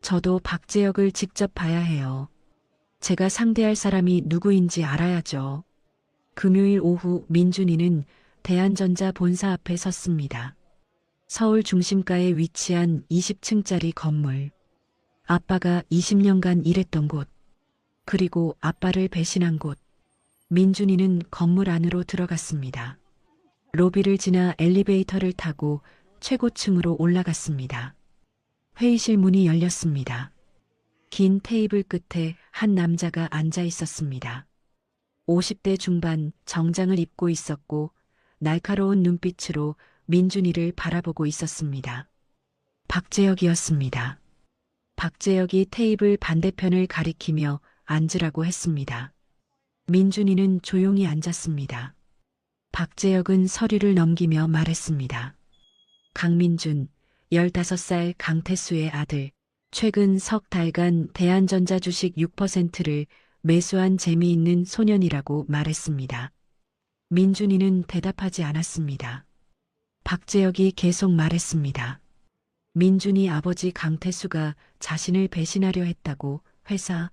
저도 박재혁을 직접 봐야 해요. 제가 상대할 사람이 누구인지 알아야죠. 금요일 오후 민준이는 대한전자 본사 앞에 섰습니다. 서울 중심가에 위치한 20층짜리 건물. 아빠가 20년간 일했던 곳. 그리고 아빠를 배신한 곳. 민준이는 건물 안으로 들어갔습니다. 로비를 지나 엘리베이터를 타고 최고층으로 올라갔습니다. 회의실 문이 열렸습니다. 긴 테이블 끝에 한 남자가 앉아 있었습니다. 50대 중반, 정장을 입고 있었고 날카로운 눈빛으로 민준이를 바라보고 있었습니다. 박재혁이었습니다. 박재혁이 테이블 반대편을 가리키며 앉으라고 했습니다. 민준이는 조용히 앉았습니다. 박재혁은 서류를 넘기며 말했습니다. 강민준, 15살 강태수의 아들, 최근 석 달간 대한전자 주식 6%를 매수한 재미있는 소년이라고 말했습니다. 민준이는 대답하지 않았습니다. 박재혁이 계속 말했습니다. 민준이 아버지 강태수가 자신을 배신하려 했다고, 회사,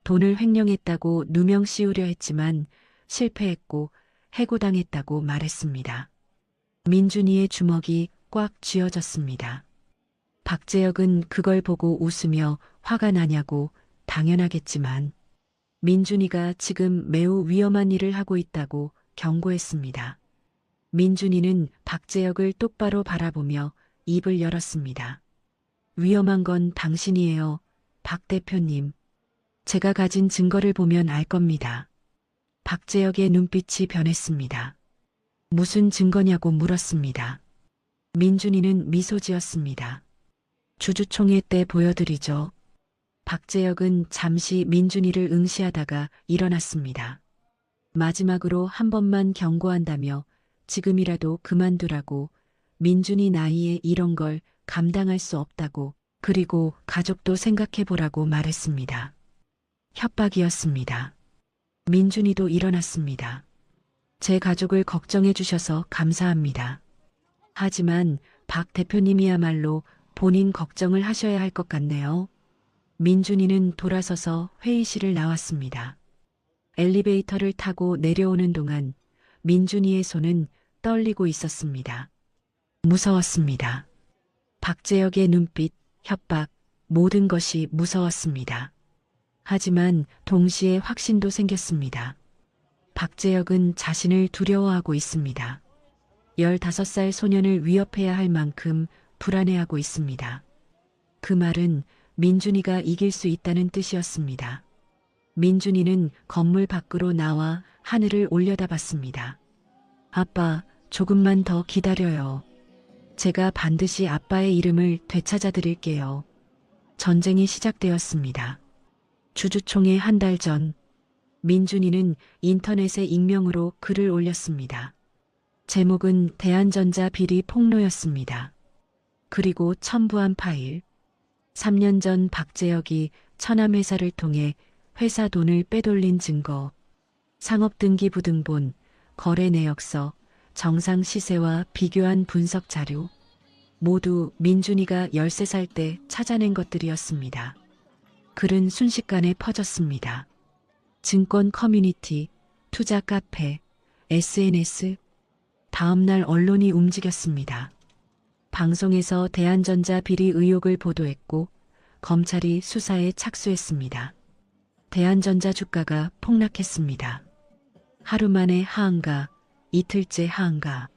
돈을 횡령했다고 누명 씌우려 했지만 실패했고 해고당했다고 말했습니다. 민준이의 주먹이 꽉 쥐어졌습니다. 박재혁은 그걸 보고 웃으며 화가 나냐고, 당연하겠지만 민준이가 지금 매우 위험한 일을 하고 있다고 경고했습니다. 민준이는 박재혁을 똑바로 바라보며 입을 열었습니다. 위험한 건 당신이에요. 박 대표님, 제가 가진 증거를 보면 알 겁니다. 박재혁의 눈빛이 변했습니다. 무슨 증거냐고 물었습니다. 민준이는 미소 지었습니다. 주주총회 때 보여드리죠. 박재혁은 잠시 민준이를 응시하다가 일어났습니다. 마지막으로 한 번만 경고한다며 지금이라도 그만두라고, 민준이 나이에 이런 걸 감당할 수 없다고, 그리고 가족도 생각해보라고 말했습니다. 협박이었습니다. 민준이도 일어났습니다. 제 가족을 걱정해 주셔서 감사합니다. 하지만 박 대표님이야말로 본인 걱정을 하셔야 할 것 같네요. 민준이는 돌아서서 회의실을 나왔습니다. 엘리베이터를 타고 내려오는 동안 민준이의 손은 떨리고 있었습니다. 무서웠습니다. 박재혁의 눈빛, 협박, 모든 것이 무서웠습니다. 하지만 동시에 확신도 생겼습니다. 박재혁은 자신을 두려워하고 있습니다. 15살 소년을 위협해야 할 만큼 불안해하고 있습니다. 그 말은 민준이가 이길 수 있다는 뜻이었습니다. 민준이는 건물 밖으로 나와 하늘을 올려다봤습니다. 아빠, 조금만 더 기다려요. 제가 반드시 아빠의 이름을 되찾아 드릴게요. 전쟁이 시작되었습니다. 주주총회 한 달 전, 민준이는 인터넷에 익명으로 글을 올렸습니다. 제목은 대한전자 비리 폭로였습니다. 그리고 첨부한 파일. 3년 전 박재혁이 천암회사를 통해 회사 돈을 빼돌린 증거, 상업등기부등본, 거래 내역서, 정상 시세와 비교한 분석 자료, 모두 민준이가 13살 때 찾아낸 것들이었습니다. 글은 순식간에 퍼졌습니다. 증권 커뮤니티, 투자 카페, SNS, 다음날 언론이 움직였습니다. 방송에서 대한전자 비리 의혹을 보도했고 검찰이 수사에 착수했습니다. 대한전자 주가가 폭락했습니다. 하루 만에 하한가, 이틀째 하한가.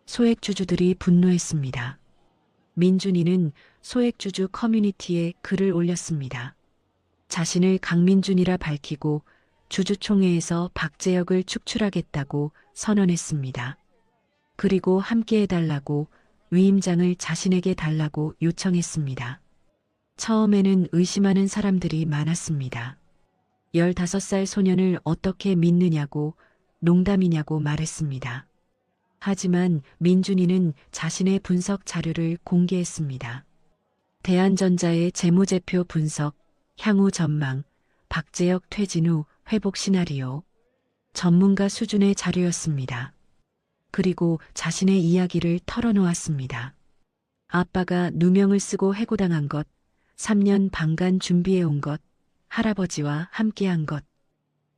소액주주들이 분노했습니다. 민준이는 소액주주 커뮤니티에 글을 올렸습니다. 자신을 강민준이라 밝히고 주주총회에서 박재혁을 축출하겠다고 선언했습니다. 그리고 함께해달라고, 위임장을 자신에게 달라고 요청했습니다. 처음에는 의심하는 사람들이 많았습니다. 15살 소년을 어떻게 믿느냐고, 농담이냐고 말했습니다. 하지만 민준이는 자신의 분석 자료를 공개했습니다. 대한전자의 재무제표 분석, 향후 전망, 박재혁 퇴진 후 회복 시나리오, 전문가 수준의 자료였습니다. 그리고 자신의 이야기를 털어놓았습니다. 아빠가 누명을 쓰고 해고당한 것, 3년 반간 준비해온 것, 할아버지와 함께한 것,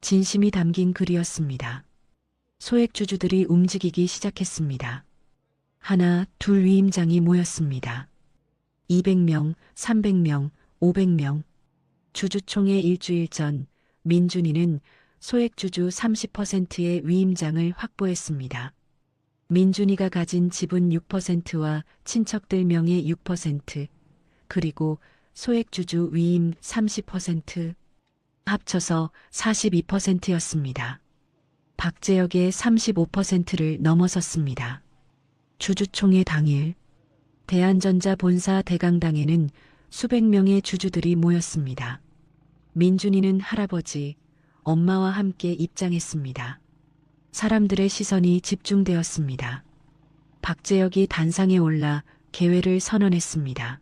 진심이 담긴 글이었습니다. 소액주주들이 움직이기 시작했습니다. 하나, 둘 위임장이 모였습니다. 200명, 300명, 500명. 주주총회 일주일 전 민준이는 소액주주 30%의 위임장을 확보했습니다. 민준이가 가진 지분 6%와 친척들 명의 6%, 그리고 소액주주 위임 30%, 합쳐서 42%였습니다. 박재혁의 35%를 넘어섰습니다. 주주총회 당일, 대한전자 본사 대강당에는 수백 명의 주주들이 모였습니다. 민준이는 할아버지, 엄마와 함께 입장했습니다. 사람들의 시선이 집중되었습니다. 박재혁이 단상에 올라 계획을 선언했습니다.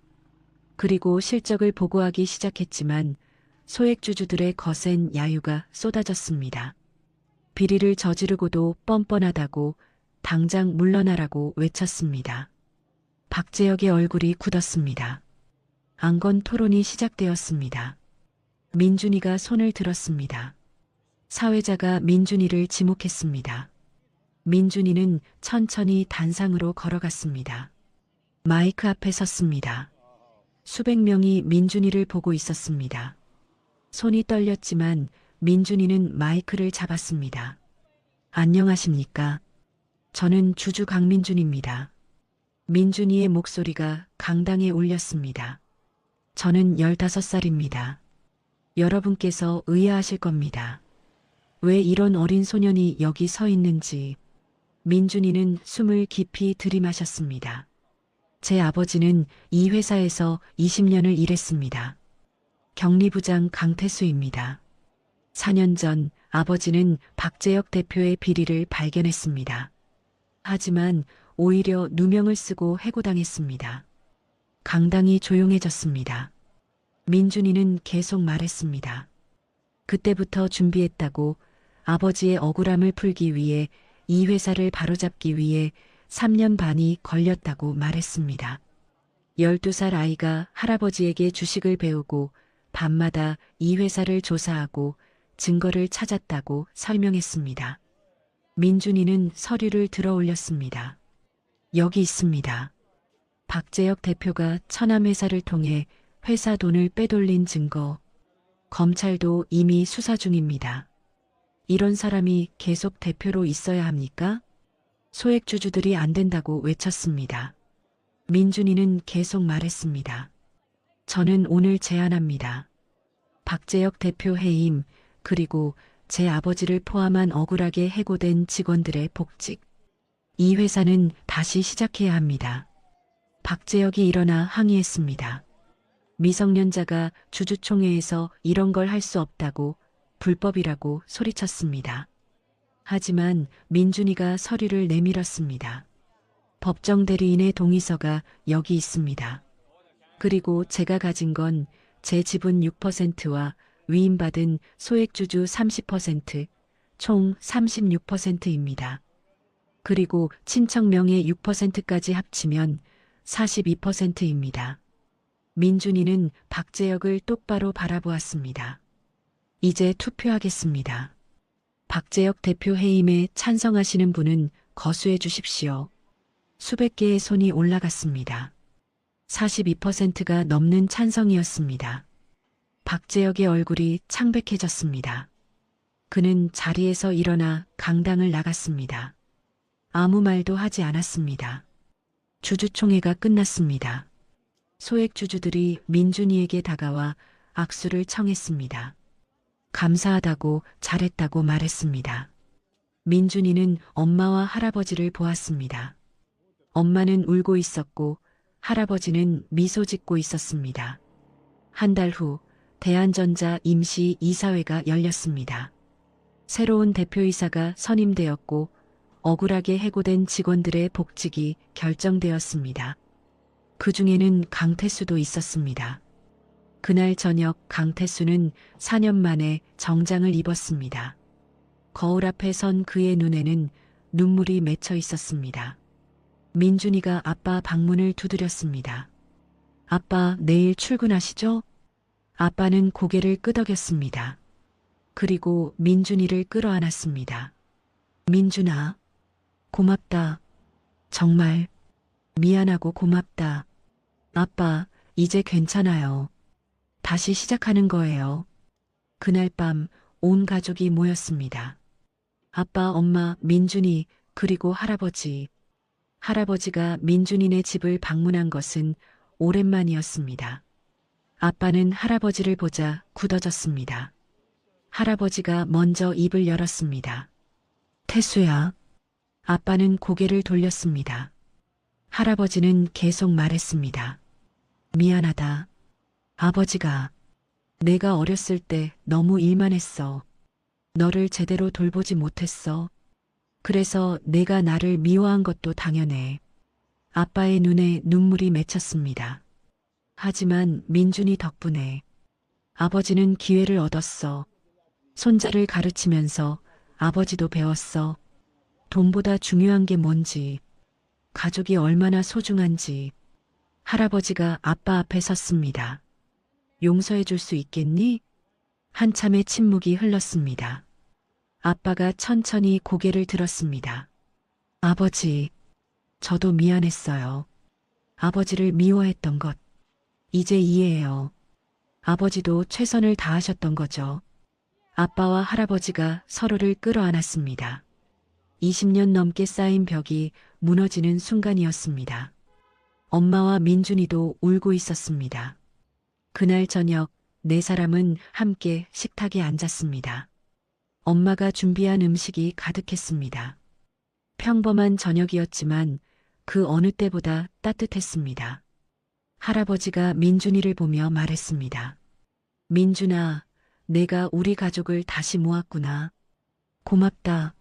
그리고 실적을 보고하기 시작했지만 소액주주들의 거센 야유가 쏟아졌습니다. 비리를 저지르고도 뻔뻔하다고, 당장 물러나라고 외쳤습니다. 박재혁의 얼굴이 굳었습니다. 안건 토론이 시작되었습니다. 민준이가 손을 들었습니다. 사회자가 민준이를 지목했습니다. 민준이는 천천히 단상으로 걸어갔습니다. 마이크 앞에 섰습니다. 수백 명이 민준이를 보고 있었습니다. 손이 떨렸지만 민준이는 마이크를 잡았습니다. 안녕하십니까? 저는 주주 강민준입니다. 민준이의 목소리가 강당에 울렸습니다. 저는 15살입니다. 여러분께서 의아하실 겁니다. 왜 이런 어린 소년이 여기 서 있는지. 민준이는 숨을 깊이 들이마셨습니다. 제 아버지는 이 회사에서 20년을 일했습니다. 경리부장 강태수입니다. 4년 전 아버지는 박재혁 대표의 비리를 발견했습니다. 하지만 오히려 누명을 쓰고 해고당했습니다. 강당이 조용해졌습니다. 민준이는 계속 말했습니다. 그때부터 준비했다고, 아버지의 억울함을 풀기 위해, 이 회사를 바로잡기 위해 3년 반이 걸렸다고 말했습니다. 12살 아이가 할아버지에게 주식을 배우고 밤마다 이 회사를 조사하고 증거를 찾았다고 설명했습니다. 민준이는 서류를 들어 올렸습니다. 여기 있습니다. 박재혁 대표가 천암회사를 통해 회사 돈을 빼돌린 증거. 검찰도 이미 수사 중입니다. 이런 사람이 계속 대표로 있어야 합니까? 소액주주들이 안 된다고 외쳤습니다. 민준이는 계속 말했습니다. 저는 오늘 제안합니다. 박재혁 대표 해임, 그리고 제 아버지를 포함한 억울하게 해고된 직원들의 복직. 이 회사는 다시 시작해야 합니다. 박재혁이 일어나 항의했습니다. 미성년자가 주주총회에서 이런 걸 할 수 없다고, 불법이라고 소리쳤습니다. 하지만 민준이가 서류를 내밀었습니다. 법정 대리인의 동의서가 여기 있습니다. 그리고 제가 가진 건 제 지분 6%와 위임받은 소액주주 30%, 총 36%입니다. 그리고 친척 명의 6%까지 합치면 42%입니다. 민준이는 박재혁을 똑바로 바라보았습니다. 이제 투표하겠습니다. 박재혁 대표 해임에 찬성하시는 분은 거수해 주십시오. 수백 개의 손이 올라갔습니다. 42%가 넘는 찬성이었습니다. 박재혁의 얼굴이 창백해졌습니다. 그는 자리에서 일어나 강당을 나갔습니다. 아무 말도 하지 않았습니다. 주주총회가 끝났습니다. 소액주주들이 민준이에게 다가와 악수를 청했습니다. 감사하다고, 잘했다고 말했습니다. 민준이는 엄마와 할아버지를 보았습니다. 엄마는 울고 있었고 할아버지는 미소 짓고 있었습니다. 한 달 후 대한전자 임시 이사회가 열렸습니다. 새로운 대표이사가 선임되었고 억울하게 해고된 직원들의 복직이 결정되었습니다. 그 중에는 강태수도 있었습니다. 그날 저녁 강태수는 4년 만에 정장을 입었습니다. 거울 앞에 선 그의 눈에는 눈물이 맺혀 있었습니다. 민준이가 아빠 방문을 두드렸습니다. 아빠, 내일 출근하시죠? 아빠는 고개를 끄덕였습니다. 그리고 민준이를 끌어안았습니다. 민준아, 고맙다. 정말 미안하고 고맙다. 아빠, 이제 괜찮아요. 다시 시작하는 거예요. 그날 밤 온 가족이 모였습니다. 아빠, 엄마, 민준이, 그리고 할아버지. 할아버지가 민준이네 집을 방문한 것은 오랜만이었습니다. 아빠는 할아버지를 보자 굳어졌습니다. 할아버지가 먼저 입을 열었습니다. 태수야. 아빠는 고개를 돌렸습니다. 할아버지는 계속 말했습니다. 미안하다. 아버지가. 내가 어렸을 때 너무 일만 했어. 너를 제대로 돌보지 못했어. 그래서 내가 나를 미워한 것도 당연해. 아빠의 눈에 눈물이 맺혔습니다. 하지만 민준이 덕분에 아버지는 기회를 얻었어. 손자를 가르치면서 아버지도 배웠어. 돈보다 중요한 게 뭔지, 가족이 얼마나 소중한지. 할아버지가 아빠 앞에 섰습니다. 용서해 줄 수 있겠니? 한참의 침묵이 흘렀습니다. 아빠가 천천히 고개를 들었습니다. 아버지, 저도 미안했어요. 아버지를 미워했던 것. 이제 이해해요. 아버지도 최선을 다하셨던 거죠. 아빠와 할아버지가 서로를 끌어안았습니다. 20년 넘게 쌓인 벽이 무너지는 순간이었습니다. 엄마와 민준이도 울고 있었습니다. 그날 저녁 네 사람은 함께 식탁에 앉았습니다. 엄마가 준비한 음식이 가득했습니다. 평범한 저녁이었지만 그 어느 때보다 따뜻했습니다. 할아버지가 민준이를 보며 말했습니다. 민준아, 내가 우리 가족을 다시 모았구나. 고맙다.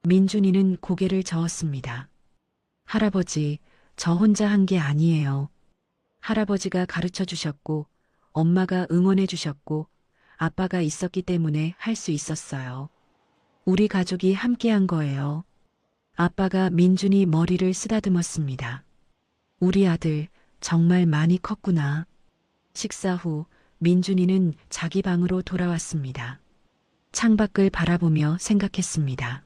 민준이는 고개를 저었습니다. 할아버지, 저 혼자 한 게 아니에요. 할아버지가 가르쳐 주셨고, 엄마가 응원해 주셨고, 아빠가 있었기 때문에 할 수 있었어요. 우리 가족이 함께 한 거예요. 아빠가 민준이 머리를 쓰다듬었습니다. 우리 아들 정말 많이 컸구나. 식사 후 민준이는 자기 방으로 돌아왔습니다. 창밖을 바라보며 생각했습니다.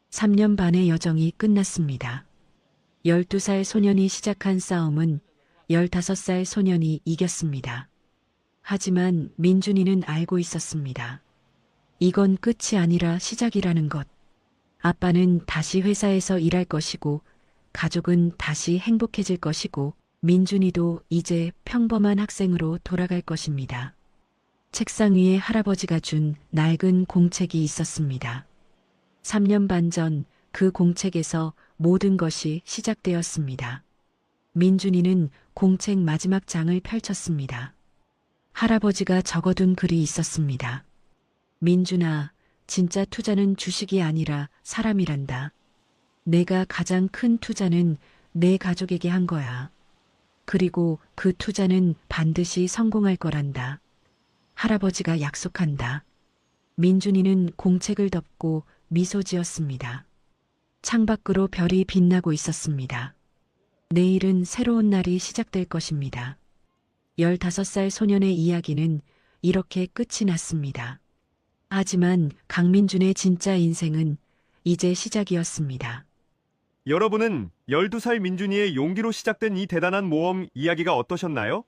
3년 반의 여정이 끝났습니다. 12살 소년이 시작한 싸움은 15살 소년이 이겼습니다. 하지만 민준이는 알고 있었습니다. 이건 끝이 아니라 시작이라는 것. 아빠는 다시 회사에서 일할 것이고, 가족은 다시 행복해질 것이고, 민준이도 이제 평범한 학생으로 돌아갈 것입니다. 책상 위에 할아버지가 준 낡은 공책이 있었습니다. 3년 반 전 그 공책에서 모든 것이 시작되었습니다. 민준이는 공책 마지막 장을 펼쳤습니다. 할아버지가 적어둔 글이 있었습니다. 민준아, 진짜 투자는 주식이 아니라 사람이란다. 내가 가장 큰 투자는 내 가족에게 한 거야. 그리고 그 투자는 반드시 성공할 거란다. 할아버지가 약속한다. 민준이는 공책을 덮고 미소 지었습니다. 창밖으로 별이 빛나고 있었습니다. 내일은 새로운 날이 시작될 것입니다. 15살 소년의 이야기는 이렇게 끝이 났습니다. 하지만 강민준의 진짜 인생은 이제 시작이었습니다. 여러분은 12살 민준이의 용기로 시작된 이 대단한 모험 이야기가 어떠셨나요?